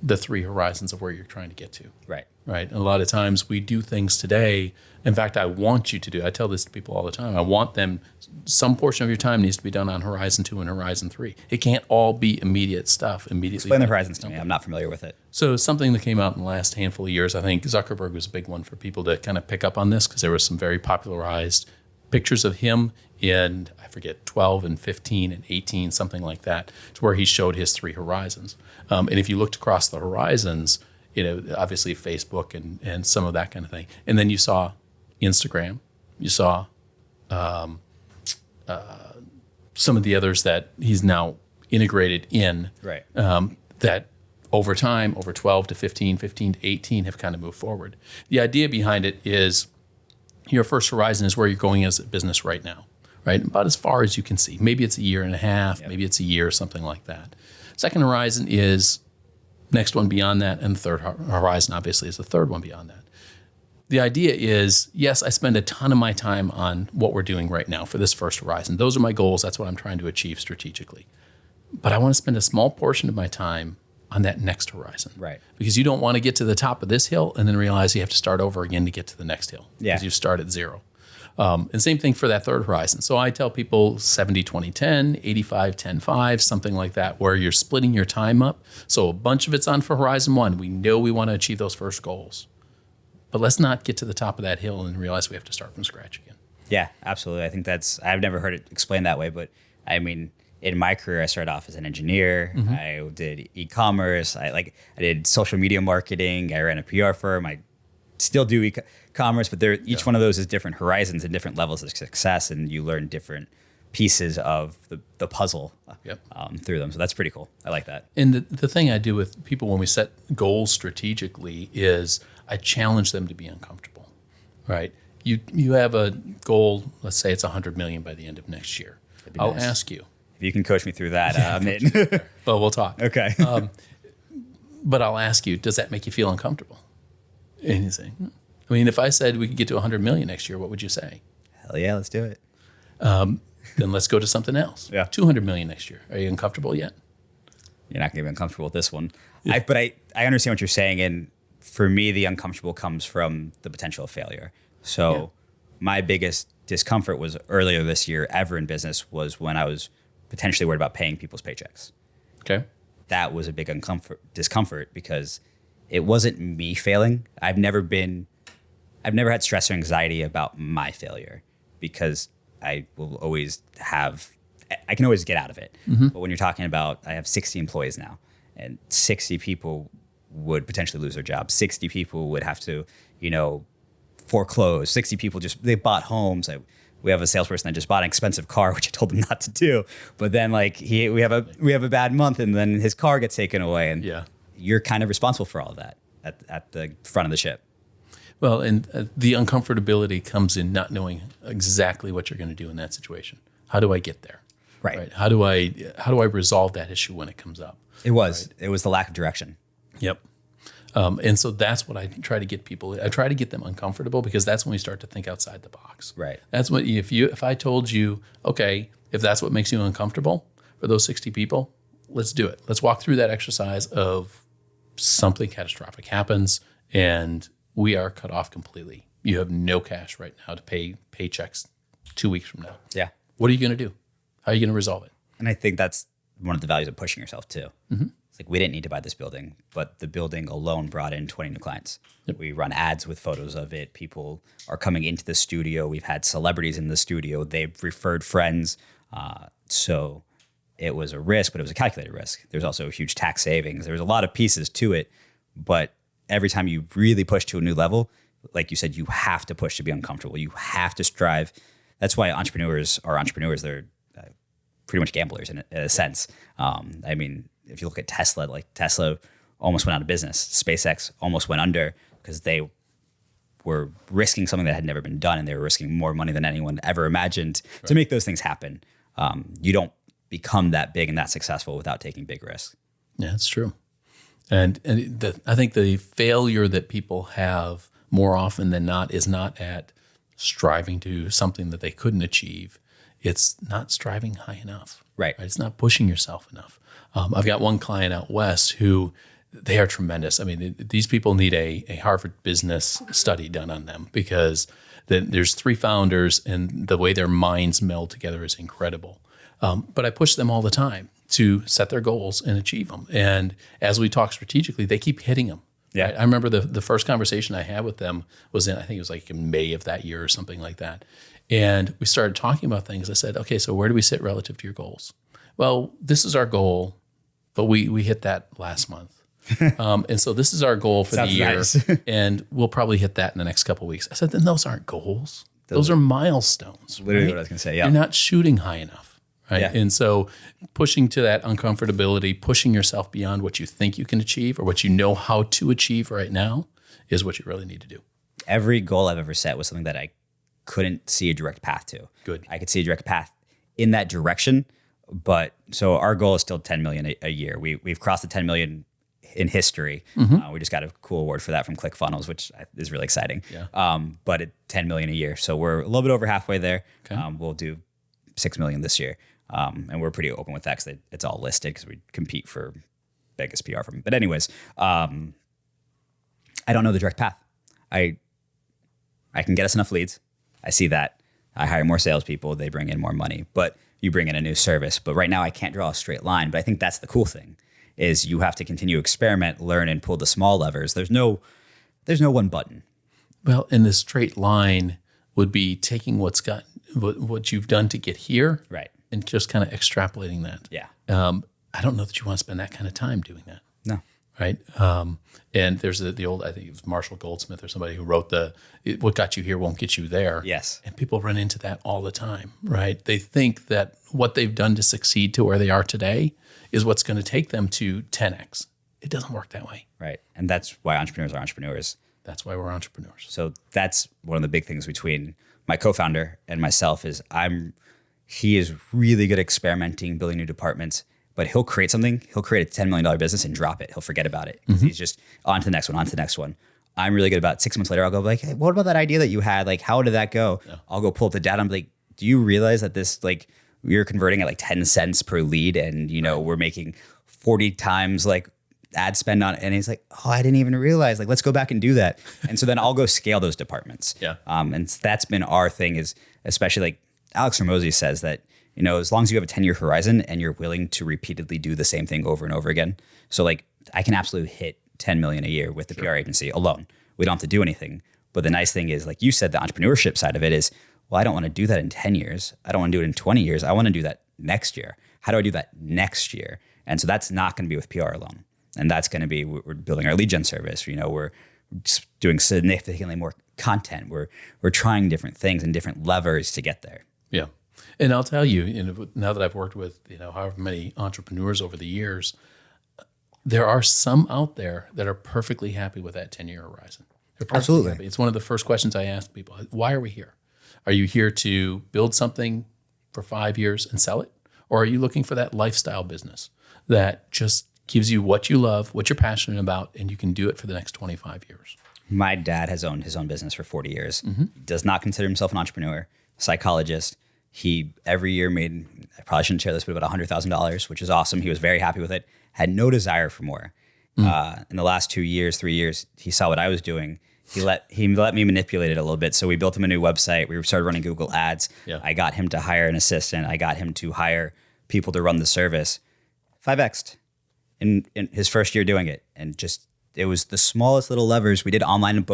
the three horizons of where you're trying to get to. Right. Right. And a lot of times we do things today. In fact, I want you to do, I tell this to people all the time, I want them, some portion of your time needs to be done on Horizon 2 and Horizon 3. It can't all be immediate stuff immediately. Explain the horizons to me. I'm not familiar with it. So something that came out in the last handful of years, I think Zuckerberg was a big one for people to kind of pick up on this, because there were some very popularized pictures of him in, I forget, 12 and 15 and 18, something like that, to where he showed his three horizons. And if you looked across the horizons, obviously Facebook and some of that kind of thing. And then you saw Instagram, you saw some of the others that he's now integrated in. Right. That over time, over 12 to 15, 15 to 18 have kind of moved forward. The idea behind it is your first horizon is where you're going as a business right now, right? About as far as you can see. Maybe it's a year and a half, maybe it's a year, something like that. Second horizon is next one beyond that, and the third horizon obviously is the third one beyond that. The idea is, yes, I spend a ton of my time on what we're doing right now for this first horizon. Those are my goals. That's what I'm trying to achieve strategically. But I want to spend a small portion of my time on that next horizon. Right. Because you don't want to get to the top of this hill and then realize you have to start over again to get to the next hill. Yeah. Because you start at zero. And same thing for that third horizon. So I tell people 70, 20, 10, 85, 10, 5, something like that, where you're splitting your time up. So a bunch of it's on for horizon one. We know we want to achieve those first goals. But let's not get to the top of that hill and realize we have to start from scratch again. Yeah, absolutely. I think I've never heard it explained that way, but I mean, in my career, I started off as an engineer. Mm-hmm. I did e-commerce. I did social media marketing. I ran a PR firm. I still do e-commerce, but each one of those is different horizons and different levels of success, and you learn different pieces of the puzzle through them. So that's pretty cool. I like that. And the thing I do with people when we set goals strategically is I challenge them to be uncomfortable, right? You have a goal, let's say it's 100 million by the end of next year. I'll ask you. If you can coach me through that, I'm in. But we'll talk. Okay. But I'll ask you, does that make you feel uncomfortable? And you say, I mean, if I said we could get to 100 million next year, what would you say? Hell yeah, let's do it. Then let's go to something else. Yeah. 200 million next year. Are you uncomfortable yet? You're not going to be uncomfortable with this one. Yeah. But I understand what you're saying. And for me, the uncomfortable comes from the potential of failure. So my biggest discomfort was earlier this year ever in business was when I was potentially worried about paying people's paychecks. Okay. That was a big discomfort because it wasn't me failing. I've never had stress or anxiety about my failure because I can always get out of it. Mm-hmm. But when you're talking about, I have 60 employees now, and 60 people would potentially lose their jobs. 60 people would have to, foreclose. 60 people they bought homes. We have a salesperson that just bought an expensive car, which I told him not to do. But then we have a bad month, and then his car gets taken away, and you're kind of responsible for all of that at the front of the ship. Well, and the uncomfortability comes in not knowing exactly what you're going to do in that situation. How do I get there? Right. How do I resolve that issue when it comes up? It was the lack of direction. Yep. And so that's what I try to get people. I try to get them uncomfortable because that's when we start to think outside the box. Right. That's what if I told you, okay, if that's what makes you uncomfortable for those 60 people, let's do it. Let's walk through that exercise of something catastrophic happens and we are cut off completely. You have no cash right now to pay paychecks 2 weeks from now. Yeah. What are you going to do? How are you going to resolve it? And I think that's one of the values of pushing yourself too. Mm-hmm. It's like we didn't need to buy this building, but the building alone brought in 20 new clients. Yep. We run ads with photos of it. People are coming into the studio. We've had celebrities in the studio. They've referred friends. So it was a risk, but it was a calculated risk. There's also huge tax savings. There's a lot of pieces to it, but every time you really push to a new level, like you said, you have to push to be uncomfortable. You have to strive. That's why entrepreneurs are entrepreneurs. They're pretty much gamblers in a sense. I mean, if you look at Tesla, Tesla almost went out of business. SpaceX almost went under because they were risking something that had never been done, and they were risking more money than anyone ever imagined to make those things happen. You don't become that big and that successful without taking big risks. Yeah, that's true. And I think the failure that people have more often than not is not at striving to something that they couldn't achieve. It's not striving high enough. Right. It's not pushing yourself enough. I've got one client out west who they are tremendous. I mean, these people need a Harvard business study done on them because there's 3 founders and the way their minds meld together is incredible. But I push them all the time to set their goals and achieve them. And as we talk strategically, they keep hitting them. Yeah. Right? I remember the first conversation I had with them was I think it was like in May of that year or something like that. And we started talking about things. I said, okay, so where do we sit relative to your goals? Well, this is our goal, but we hit that last month. And so this is our goal for the year. Nice. And we'll probably hit that in the next couple of weeks. I said, then those aren't goals. Those are milestones. Literally right? what I was going to say, yeah. You're not shooting high enough. Right. Yeah. And so pushing to that uncomfortability, pushing yourself beyond what you think you can achieve or what you know how to achieve right now is what you really need to do. Every goal I've ever set was something that I couldn't see a direct path to. Good. I could see a direct path in that direction, but so our goal is still 10 million a year. We've crossed the 10 million in history. Mm-hmm. We just got a cool award for that from ClickFunnels, which is really exciting. Yeah. But at 10 million a year. So we're a little bit over halfway there. Okay. We'll do 6 million this year. And we're pretty open with that because it's all listed because we compete for biggest PR firm. But anyways, I don't know the direct path. I can get us enough leads. I see that. I hire more salespeople. They bring in more money. But you bring in a new service. But right now I can't draw a straight line. But I think that's the cool thing is you have to continue to experiment, learn, and pull the small levers. There's no one button. Well, and the straight line would be taking what you've done to get here, right, and just kind of extrapolating that. Yeah. I don't know that you want to spend that kind of time doing that. No. Right. And there's the old, I think it was Marshall Goldsmith or somebody who wrote what got you here won't get you there. Yes. And people run into that all the time, right? They think that what they've done to succeed to where they are today is what's going to take them to 10x. It doesn't work that way. Right. And that's why entrepreneurs are entrepreneurs. That's why we're entrepreneurs. So that's one of the big things between my co-founder and myself is he is really good at experimenting, building new departments, but he'll create something. He'll create a $10 million business and drop it. He'll forget about it because he's just on to the next one, on to the next one. I'm really good about 6 months later, I'll go like, hey, what about that idea that you had? Like, how did that go? Yeah. I'll go pull up the data. I'm like, do you realize that this, like, we're converting at like 10 cents per lead and, we're making 40 times like ad spend on it. And he's like, oh, I didn't even realize, like, let's go back and do that. And so then I'll go scale those departments. Yeah. And that's been our thing, is especially like Alex Hormozy says that, as long as you have a 10-year horizon and you're willing to repeatedly do the same thing over and over again. So like I can absolutely hit 10 million a year with the PR agency alone. We don't have to do anything. But the nice thing is, like you said, the entrepreneurship side of it is, well, I don't want to do that in 10 years. I don't want to do it in 20 years. I want to do that next year. How do I do that next year? And so that's not going to be with PR alone. And that's going to be, we're building our lead gen service. We're doing significantly more content. We're trying different things and different levers to get there. Yeah. And I'll tell you, now that I've worked with, however many entrepreneurs over the years, there are some out there that are perfectly happy with that 10-year horizon. Absolutely. Happy. It's one of the first questions I ask people. Why are we here? Are you here to build something for 5 years and sell it? Or are you looking for that lifestyle business that just gives you what you love, what you're passionate about, and you can do it for the next 25 years? My dad has owned his own business for 40 years. Mm-hmm. He does not consider himself an entrepreneur, psychologist. He every year made, I probably shouldn't share this, but about $100,000, which is awesome. He was very happy with it, had no desire for more. In the last 2 years, 3 years, he saw what I was doing. He let me manipulate it a little bit. So we built him a new website. We started running Google ads. Yeah. I got him to hire an assistant. I got him to hire people to run the service. 5x'd in his first year doing it. And just, it was the smallest little levers. We did online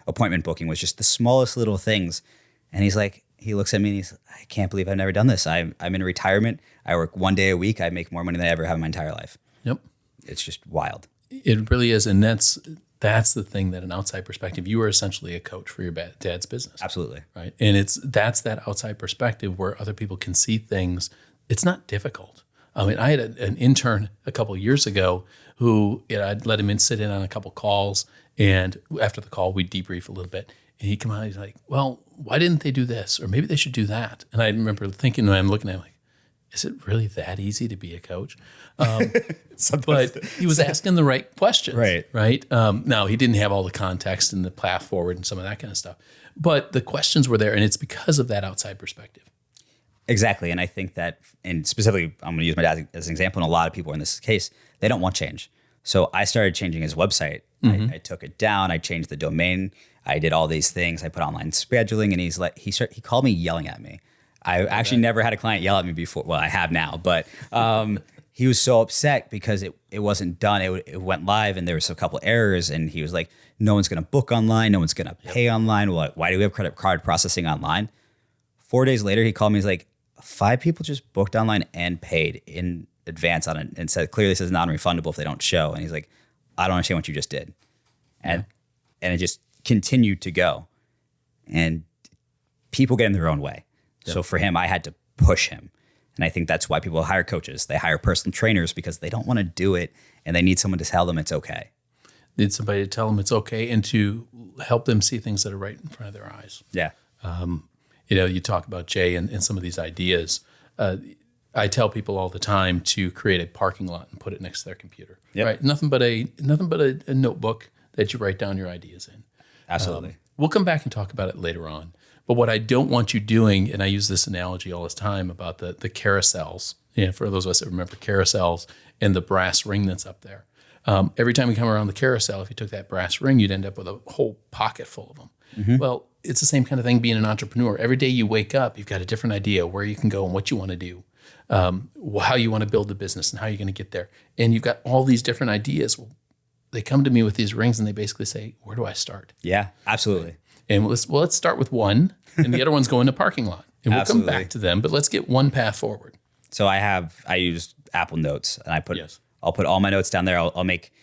appointment booking, was just the smallest little things. And he's like, he looks at me and he's, I can't believe I've never done this. I'm in retirement. I work 1 day a week. I make more money than I ever have in my entire life. Yep. It's just wild. It really is. And that's the thing, that an outside perspective, you are essentially a coach for your dad's business. Absolutely. Right. And that's that outside perspective where other people can see things. It's not difficult. I mean, I had an intern a couple of years ago who I'd let him sit in on a couple calls. And after the call, we'd debrief a little bit. And he'd come out, he's like, well, why didn't they do this? Or maybe they should do that. And I remember thinking, when I'm looking at him, like, is it really that easy to be a coach? But he was asking the right questions. Right. Now, he didn't have all the context and the path forward and some of that kind of stuff. But the questions were there, and it's because of that outside perspective. Exactly. And I think that, and specifically, I'm going to use my dad as an example, and a lot of people in this case, they don't want change. So I started changing his website. Mm-hmm. I took it down. I changed the domain. I did all these things. I put online scheduling, and he called me yelling at me. I actually never had a client yell at me before. Well, I have now, but he was so upset because it wasn't done. It went live and there was a couple errors, and he was like, no one's going to book online. No one's going to pay online. Why do we have credit card processing online? 4 days later, he called me. He's like, 5 people just booked online and paid in advance on it and said, clearly this is non-refundable if they don't show. And he's like, I don't understand what you just did. And it just continued to go. And people get in their own way. Yep. So for him, I had to push him. And I think that's why people hire coaches. They hire personal trainers because they don't want to do it and they need someone to tell them it's okay. Need somebody to tell them it's okay and to help them see things that are right in front of their eyes. Yeah. You talk about Jay and some of these ideas. I tell people all the time to create a parking lot and put it next to their computer. Yep. Right? Nothing but a notebook that you write down your ideas in. Absolutely. We'll come back and talk about it later on. But what I don't want you doing, and I use this analogy all this time about the carousels, for those of us that remember carousels and the brass ring that's up there. Every time you come around the carousel, if you took that brass ring, you'd end up with a whole pocket full of them. Mm-hmm. Well, it's the same kind of thing being an entrepreneur. Every day you wake up, you've got a different idea where you can go and what you want to do, how you want to build the business and how you're going to get there. And you've got all these different ideas. Well, they come to me with these rings and they basically say, where do I start? Yeah, absolutely. And let's start with one, and the other one's going to parking lot. And we'll come back to them, but let's get one path forward. So I use Apple Notes, and I'll put all my notes down there. I'll make,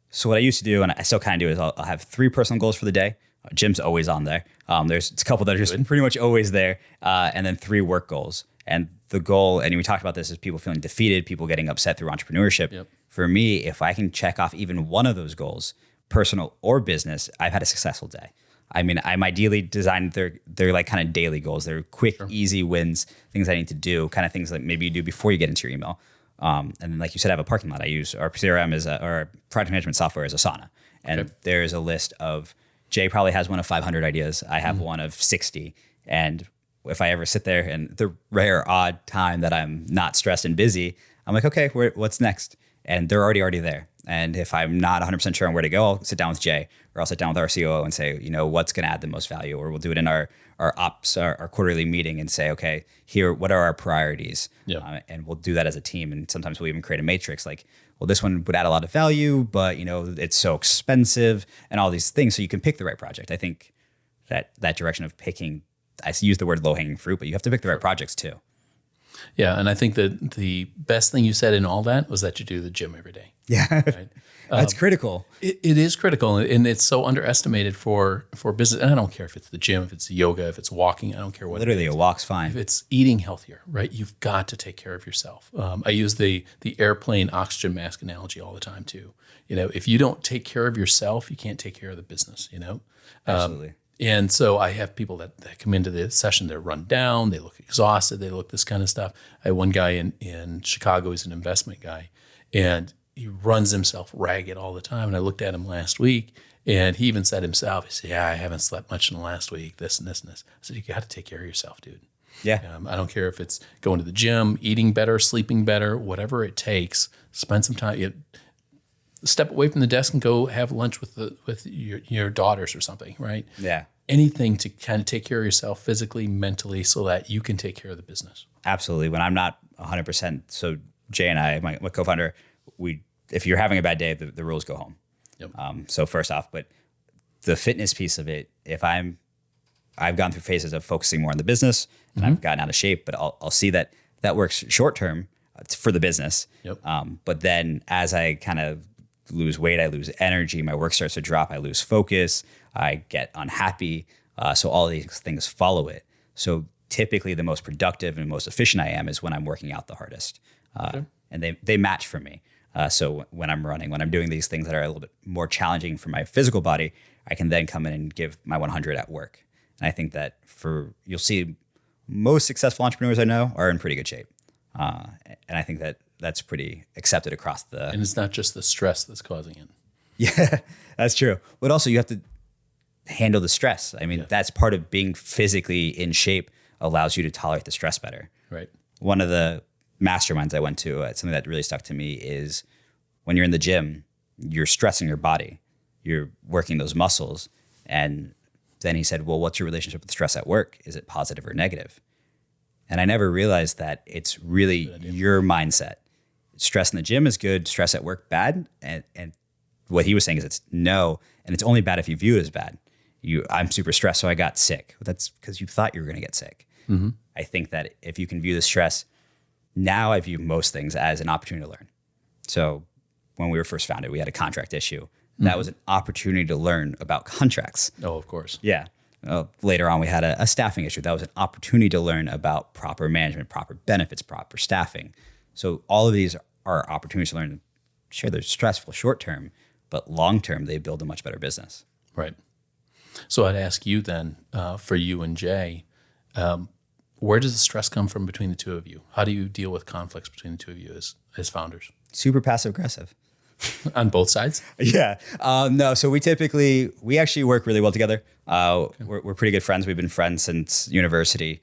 so what I used to do, and I still kind of do, is I'll have 3 personal goals for the day. Jim's always on there. There's a couple that are just pretty much always there, and then 3 work goals. And the goal, and we talked about this, is people feeling defeated, people getting upset through entrepreneurship. Yep. For me, if I can check off even one of those goals, personal or business, I've had a successful day. I mean, I'm ideally designed, they're like kind of daily goals. They're quick, easy wins, things I need to do, kind of things that maybe you do before you get into your email. And then, like you said, I have a parking lot. I use our CRM or project management software as Asana. And there's a list of Jay probably has one of 500 ideas. I have one of 60. And if I ever sit there and the rare odd time that I'm not stressed and busy, I'm like, okay, what's next? And they're already there. And if I'm not 100% sure on where to go, I'll sit down with Jay, or I'll sit down with our COO and say, what's going to add the most value? Or we'll do it in our ops, our quarterly meeting, and say, okay, here, what are our priorities? Yeah. And we'll do that as a team. And sometimes we'll even create a matrix like, well, this one would add a lot of value, but it's so expensive and all these things. So you can pick the right project. I think that direction of picking, I use the word low hanging fruit, but you have to pick the right projects too. Yeah, and I think that the best thing you said in all that was that you do the gym every day. Yeah, right? That's critical. It is critical, and it's so underestimated for business. And I don't care if it's the gym, if it's yoga, if it's walking. I don't care what. Literally, it is. a walk's fine. If it's eating healthier, right? You've got to take care of yourself. I use the airplane oxygen mask analogy all the time too. If you don't take care of yourself, you can't take care of the business. Absolutely. And so I have people that come into the session, they're run down, they look exhausted, they look this kind of stuff. I had one guy in Chicago, he's an investment guy, and he runs himself ragged all the time. And I looked at him last week, and he even said himself, he said, yeah, I haven't slept much in the last week, this and this and this. I said, you got to take care of yourself, dude. Yeah. I don't care if it's going to the gym, eating better, sleeping better, whatever it takes, spend some time. Step away from the desk and go have lunch with your daughters or something, right? Yeah. Anything to kind of take care of yourself physically, mentally, so that you can take care of the business. Absolutely. When I'm not 100%, so Jay and I, my co-founder, if you're having a bad day, the rules go home. Yep. So first off, but the fitness piece of it, I've gone through phases of focusing more on the business, and I've gotten out of shape, but I'll see that works short term for the business. Yep. But then as I kind of lose weight, I lose energy, my work starts to drop, I lose focus, I get unhappy. So all these things follow it. So typically the most productive and most efficient I am is when I'm working out the hardest. And they match for me. So when I'm running, when I'm doing these things that are a little bit more challenging for my physical body, I can then come in and give my 100 at work. And I think that you'll see most successful entrepreneurs I know are in pretty good shape. And I think that's pretty accepted across the... And it's not just the stress that's causing it. Yeah, that's true. But also you have to handle the stress. I mean, that's part of being physically in shape allows you to tolerate the stress better. Right. One of the masterminds I went to, something that really stuck to me is when you're in the gym, you're stressing your body, you're working those muscles. And then he said, well, what's your relationship with stress at work? Is it positive or negative? And I never realized that it's really your mindset. Stress in the gym is good, stress at work bad. And what he was saying is it's no, and it's only bad if you view it as bad. I'm super stressed, so I got sick. That's because you thought you were going to get sick. Mm-hmm. I think that if you can view the stress, now I view most things as an opportunity to learn. So when we were first founded, we had a contract issue. That was an opportunity to learn about contracts. Oh, of course. Yeah. Later on, we had a staffing issue. That was an opportunity to learn about proper management, proper benefits, proper staffing. So all of these are opportunities to learn. Sure, they're stressful short term, but long term, they build a much better business. Right. So I'd ask you then, for you and Jay, where does the stress come from between the two of you? How do you deal with conflicts between the two of you as founders? Super passive aggressive. On both sides? Yeah. No, so we actually work really well together. We're pretty good friends. We've been friends since university.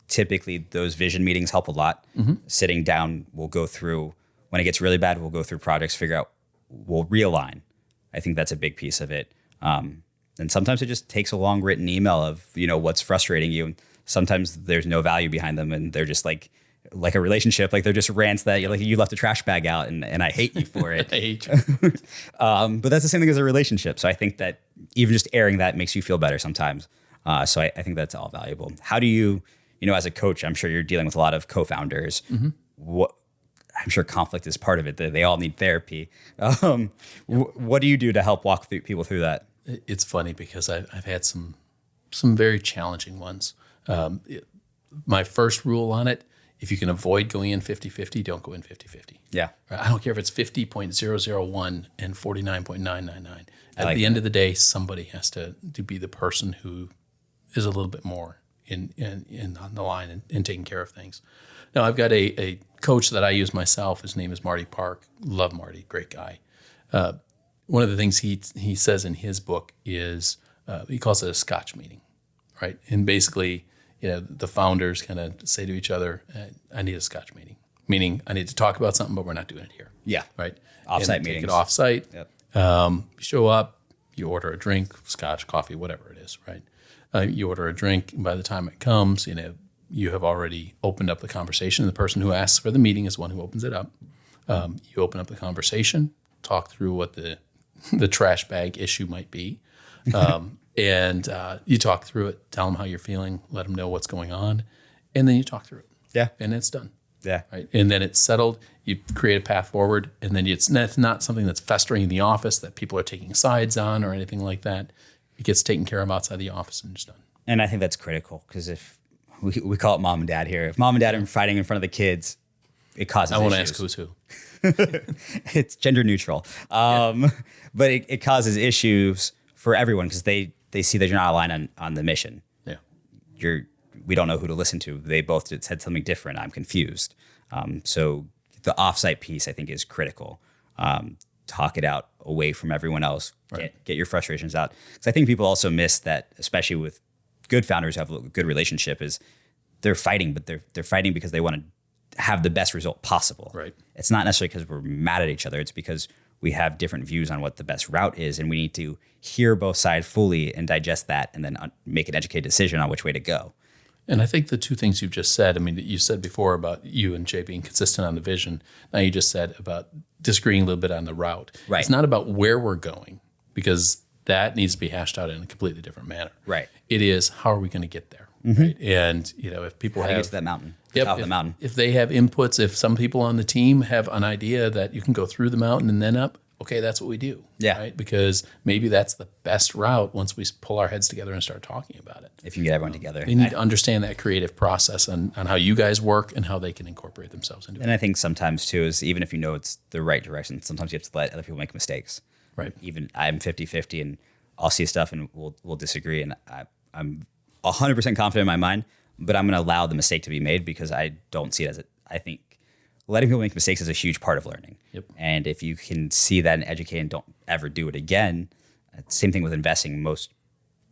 Typically, those vision meetings help a lot. Mm-hmm. Sitting down, we'll go through, when it gets really bad, we'll go through projects, figure out, we'll realign. I think that's a big piece of it. And sometimes it just takes a long written email of, what's frustrating you. And sometimes there's no value behind them, and they're just like a relationship, like they're just rants that you left a trash bag out and I hate you for it. I hate you. But that's the same thing as a relationship. So I think that even just airing that makes you feel better sometimes. So I think that's all valuable. How do you, as a coach, I'm sure you're dealing with a lot of co-founders. Mm-hmm. I'm sure conflict is part of it. They all need therapy. What do you do to help walk people through that? It's funny because I've had some very challenging ones. My first rule on it, if you can avoid going in 50-50, don't go in 50-50. Yeah. I don't care if it's 50.001 and 49.999. At the end of the day, somebody has to be the person who is a little bit more in on the line and taking care of things. Now, I've got a coach that I use myself. His name is Marty Park. Love Marty, great guy. one of the things he says in his book is he calls it a Scotch meeting, right? And basically, the founders kind of say to each other, I need a Scotch meeting, meaning I need to talk about something, but we're not doing it here. Yeah. Right. Offsite and meetings. Take it offsite. Yep. You show up, you order a drink, Scotch, coffee, whatever it is, right? You order a drink, and by the time it comes, you have already opened up the conversation. The person who asks for the meeting is the one who opens it up. You open up the conversation, talk through what the trash bag issue might be, and you talk through it, tell them how you're feeling, let them know what's going on, and then you talk through it. Yeah. And it's done. Yeah. Right. And then it's settled. You create a path forward, and then it's not something that's festering in the office that people are taking sides on or anything like that. It gets taken care of outside the office and it's done. And I think that's critical because if we call it mom and dad here, if mom and dad are fighting in front of the kids, it causes I won't issues. ask who's who. It's gender neutral. But it causes issues for everyone because they see that you're not aligned on the mission. Yeah. We don't know who to listen to. They both said something different. I'm confused. So the offsite piece, I think, is critical. Talk it out away from everyone else. Right. Get your frustrations out. Because I think people also miss that, especially with good founders who have a good relationship, is they're fighting, but they're fighting because they want to have the best result possible. Right. It's not necessarily because we're mad at each other. It's because we have different views on what the best route is, and we need to hear both sides fully and digest that, and then make an educated decision on which way to go. And I think the two things you've just said, you said before about you and Jay being consistent on the vision. Now you just said about disagreeing a little bit on the route. Right. It's not about where we're going because that needs to be hashed out in a completely different manner. Right. It is how are we going to get there? Mm-hmm. Right. And if people How have to get to that mountain, top of the mountain. If they have inputs, if some people on the team have an idea that you can go through the mountain and then up, okay, that's what we do. Yeah. Right? Because maybe that's the best route once we pull our heads together and start talking about it. If you can get everyone together. They need to understand that creative process on how you guys work and how they can incorporate themselves into it. And I think sometimes too is even if you know it's the right direction, sometimes you have to let other people make mistakes. Right. Even I'm 50-50 and I'll see stuff and we'll disagree. And I'm 100% confident in my mind, but I'm going to allow the mistake to be made because I don't see it as I think letting people make mistakes is a huge part of learning. Yep. And if you can see that and educate and don't ever do it again, same thing with investing. Most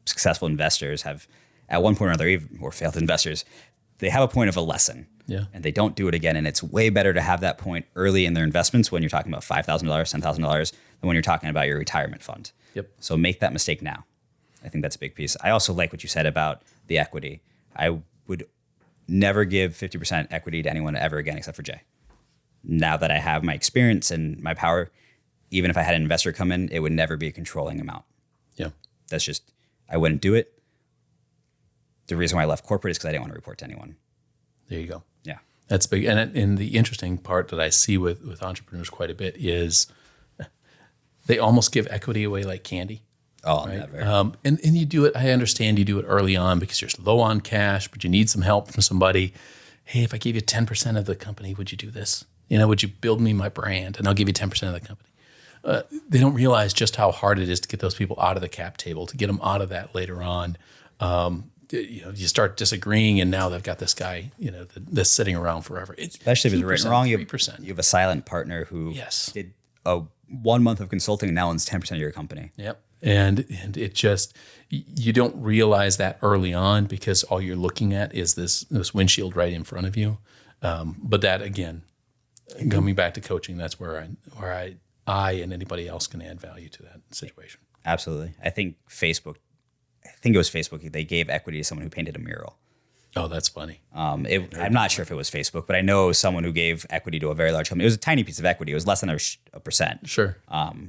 successful investors have, at one point or another, or failed investors, they have a point of a lesson. Yeah. And they don't do it again. And it's way better to have that point early in their investments when you're talking about $5,000, $10,000 than when you're talking about your retirement fund. Yep. So make that mistake now. I think that's a big piece. I also like what you said about the equity. I would never give 50% equity to anyone ever again except for Jay. Now that I have my experience and my power, even if I had an investor come in, it would never be a controlling amount. Yeah. That's just, I wouldn't do it. The reason why I left corporate is because I didn't want to report to anyone. There you go. Yeah. That's big. And the interesting part that I see with entrepreneurs quite a bit is they almost give equity away like candy. Oh, right? never. And you do it, I understand you do it early on because you're low on cash, but you need some help from somebody. Hey, if I gave you 10% of the company, would you do this? Would you build me my brand and I'll give you 10% of the company? They don't realize just how hard it is to get those people out of the cap table, to get them out of that later on. You start disagreeing and now they've got this guy, that's sitting around forever. Especially if it's written wrong, you 3%. have a silent partner who Yes. did a 1 month of consulting and now owns 10% of your company. Yep. And it just, you don't realize that early on because all you're looking at is this windshield right in front of you. But that, again, coming back to coaching, that's where I and anybody else can add value to that situation. Absolutely. I think it was Facebook. They gave equity to someone who painted a mural. Oh, that's funny. I'm not sure if it was Facebook, but I know someone who gave equity to a very large company. It was a tiny piece of equity. It was less than a percent. Sure.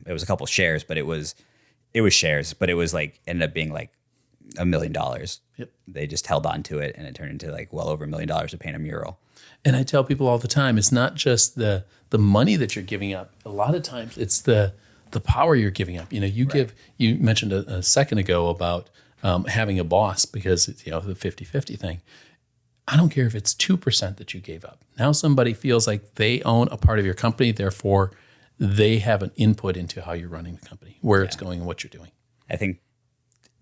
It was a couple shares, but it was shares, but it was ended up being like $1 million. Yep. They just held on to it and it turned into well over $1 million to paint a mural. And I tell people all the time, it's not just the money that you're giving up. A lot of times it's the power you're giving up. You mentioned a second ago about having a boss because it's, the 50-50 thing. I don't care if it's 2% that you gave up. Now somebody feels like they own a part of your company, therefore they have an input into how you're running the company, where it's going and what you're doing. I think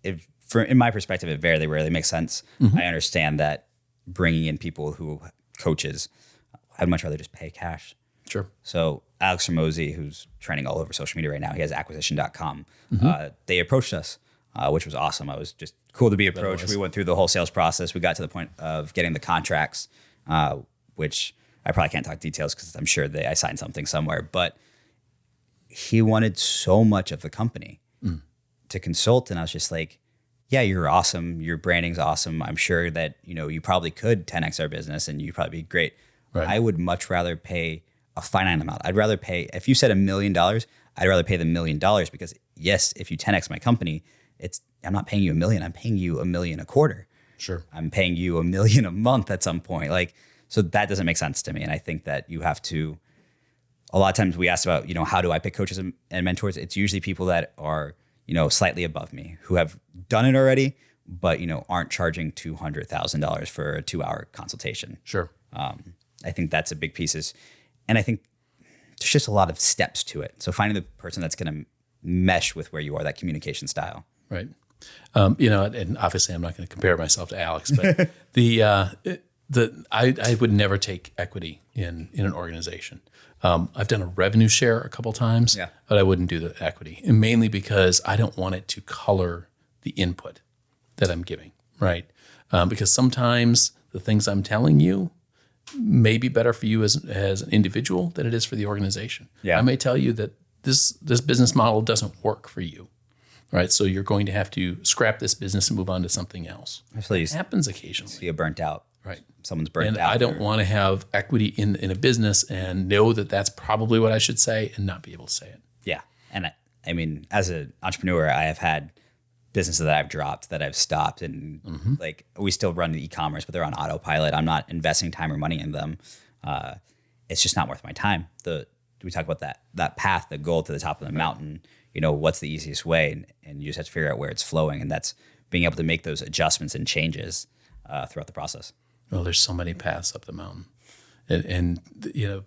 in my perspective, it very rarely makes sense. Mm-hmm. I understand that bringing in people who coaches, I'd much rather just pay cash. Sure. So Alex Ramosi, who's trending all over social media right now, he has acquisition.com. They approached us, which was awesome. I was just cool to be approached. We went through the whole sales process. We got to the point of getting the contracts, which I probably can't talk details because I'm sure I signed something somewhere. But he wanted so much of the company to consult. And I was just like, yeah, you're awesome. Your branding's awesome. I'm sure that, you probably could 10X our business and you'd probably be great. Right. I would much rather pay a finite amount. I'd rather pay, if you said $1 million, I'd rather pay the $1 million because yes, if you 10X my company, I'm not paying you $1 million. I'm paying you $1 million a quarter. Sure. I'm paying you $1 million a month at some point. So that doesn't make sense to me. And I think that you have to, a lot of times we ask about, how do I pick coaches and mentors? It's usually people that are, slightly above me who have done it already, but, aren't charging $200,000 for a 2-hour consultation. Sure. I think that's a big piece. And I think there's just a lot of steps to it. So finding the person that's going to mesh with where you are, that communication style. Right. And obviously I'm not going to compare myself to Alex, but I would never take equity in an organization. I've done a revenue share a couple times, but I wouldn't do the equity, and mainly because I don't want it to color the input that I'm giving, right? Because sometimes the things I'm telling you may be better for you as an individual than it is for the organization. Yeah. I may tell you that this business model doesn't work for you, right? So you're going to have to scrap this business and move on to something else. Absolutely. It happens occasionally. So you're burnt out. Right. Someone's burnt out. And I don't want to have equity in a business and know that that's probably what I should say and not be able to say it. Yeah. And I mean, as an entrepreneur, I have had businesses that I've dropped, that I've stopped, and we still run the e-commerce, but they're on autopilot. I'm not investing time or money in them. It's just not worth my time. We talk about that path, the goal to the top of the mountain, what's the easiest way? And you just have to figure out where it's flowing. And that's being able to make those adjustments and changes throughout the process. Well, there's so many paths up the mountain, and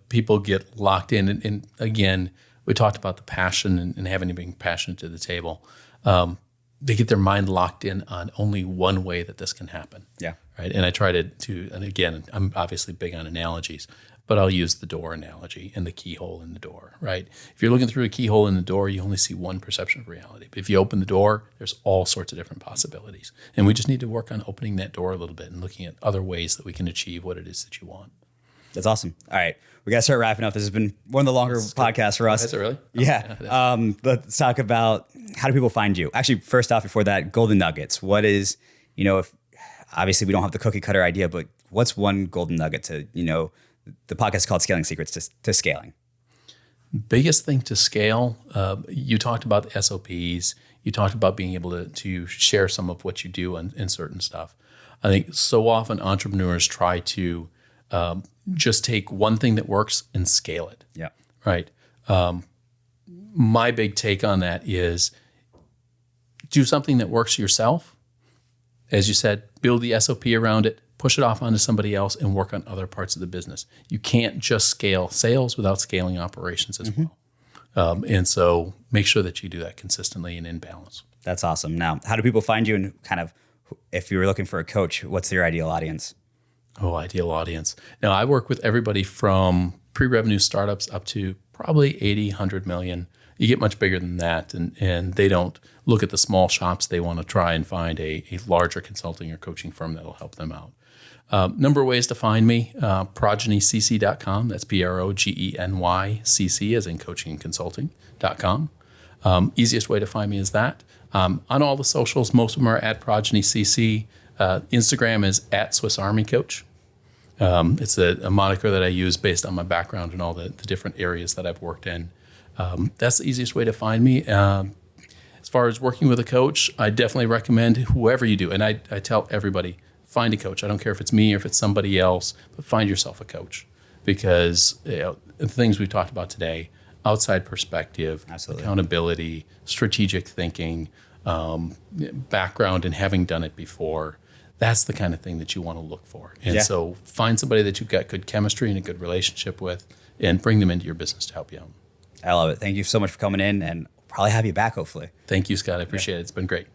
people get locked in. And again, we talked about the passion and having to bring passion to the table. They get their mind locked in on only one way that this can happen. Yeah. Right. And I try to, and again, I'm obviously big on analogies, but I'll use the door analogy and the keyhole in the door, right? If you're looking through a keyhole in the door, you only see one perception of reality. But if you open the door, there's all sorts of different possibilities. And we just need to work on opening that door a little bit and looking at other ways that we can achieve what it is that you want. That's awesome. All right. We got to start wrapping up. This has been one of the longer podcasts for us. Is it really? Yeah. Let's talk about, how do people find you? Actually, first off, before that, golden nuggets. What is, if obviously we don't have the cookie cutter idea, but what's one golden nugget to, the podcast is called Scaling Secrets to Scaling. Biggest thing to scale, you talked about the SOPs. You talked about being able to share some of what you do in certain stuff. I think so often entrepreneurs try to just take one thing that works and scale it. Yeah. Right. My big take on that is do something that works yourself. As you said, build the SOP around it, push it off onto somebody else, and work on other parts of the business. You can't just scale sales without scaling operations as well. And so make sure that you do that consistently and in balance. That's awesome. Now, how do people find you, and kind of, if you were looking for a coach, what's your ideal audience? Oh, ideal audience. Now, I work with everybody from pre-revenue startups up to probably 80, 100 million. You get much bigger than that, and they don't look at the small shops. They want to try and find a larger consulting or coaching firm that'll help them out. Number of ways to find me, progenycc.com. That's PROGENYCC as in coaching and consulting.com. Easiest way to find me is that. On all the socials, most of them are at ProgegyCC. Instagram is at Swiss Army Coach. It's a moniker that I use based on my background and all the different areas that I've worked in. That's the easiest way to find me. As far as working with a coach, I definitely recommend whoever you do. And I tell everybody, find a coach. I don't care if it's me or if it's somebody else, but find yourself a coach. Because the things we've talked about today, outside perspective, Absolutely. Accountability, strategic thinking, background and having done it before, that's the kind of thing that you want to look for. And so find somebody that you've got good chemistry and a good relationship with and bring them into your business to help you out. I love it. Thank you so much for coming in, and probably have you back, hopefully. Thank you, Scott. I appreciate it. It's been great.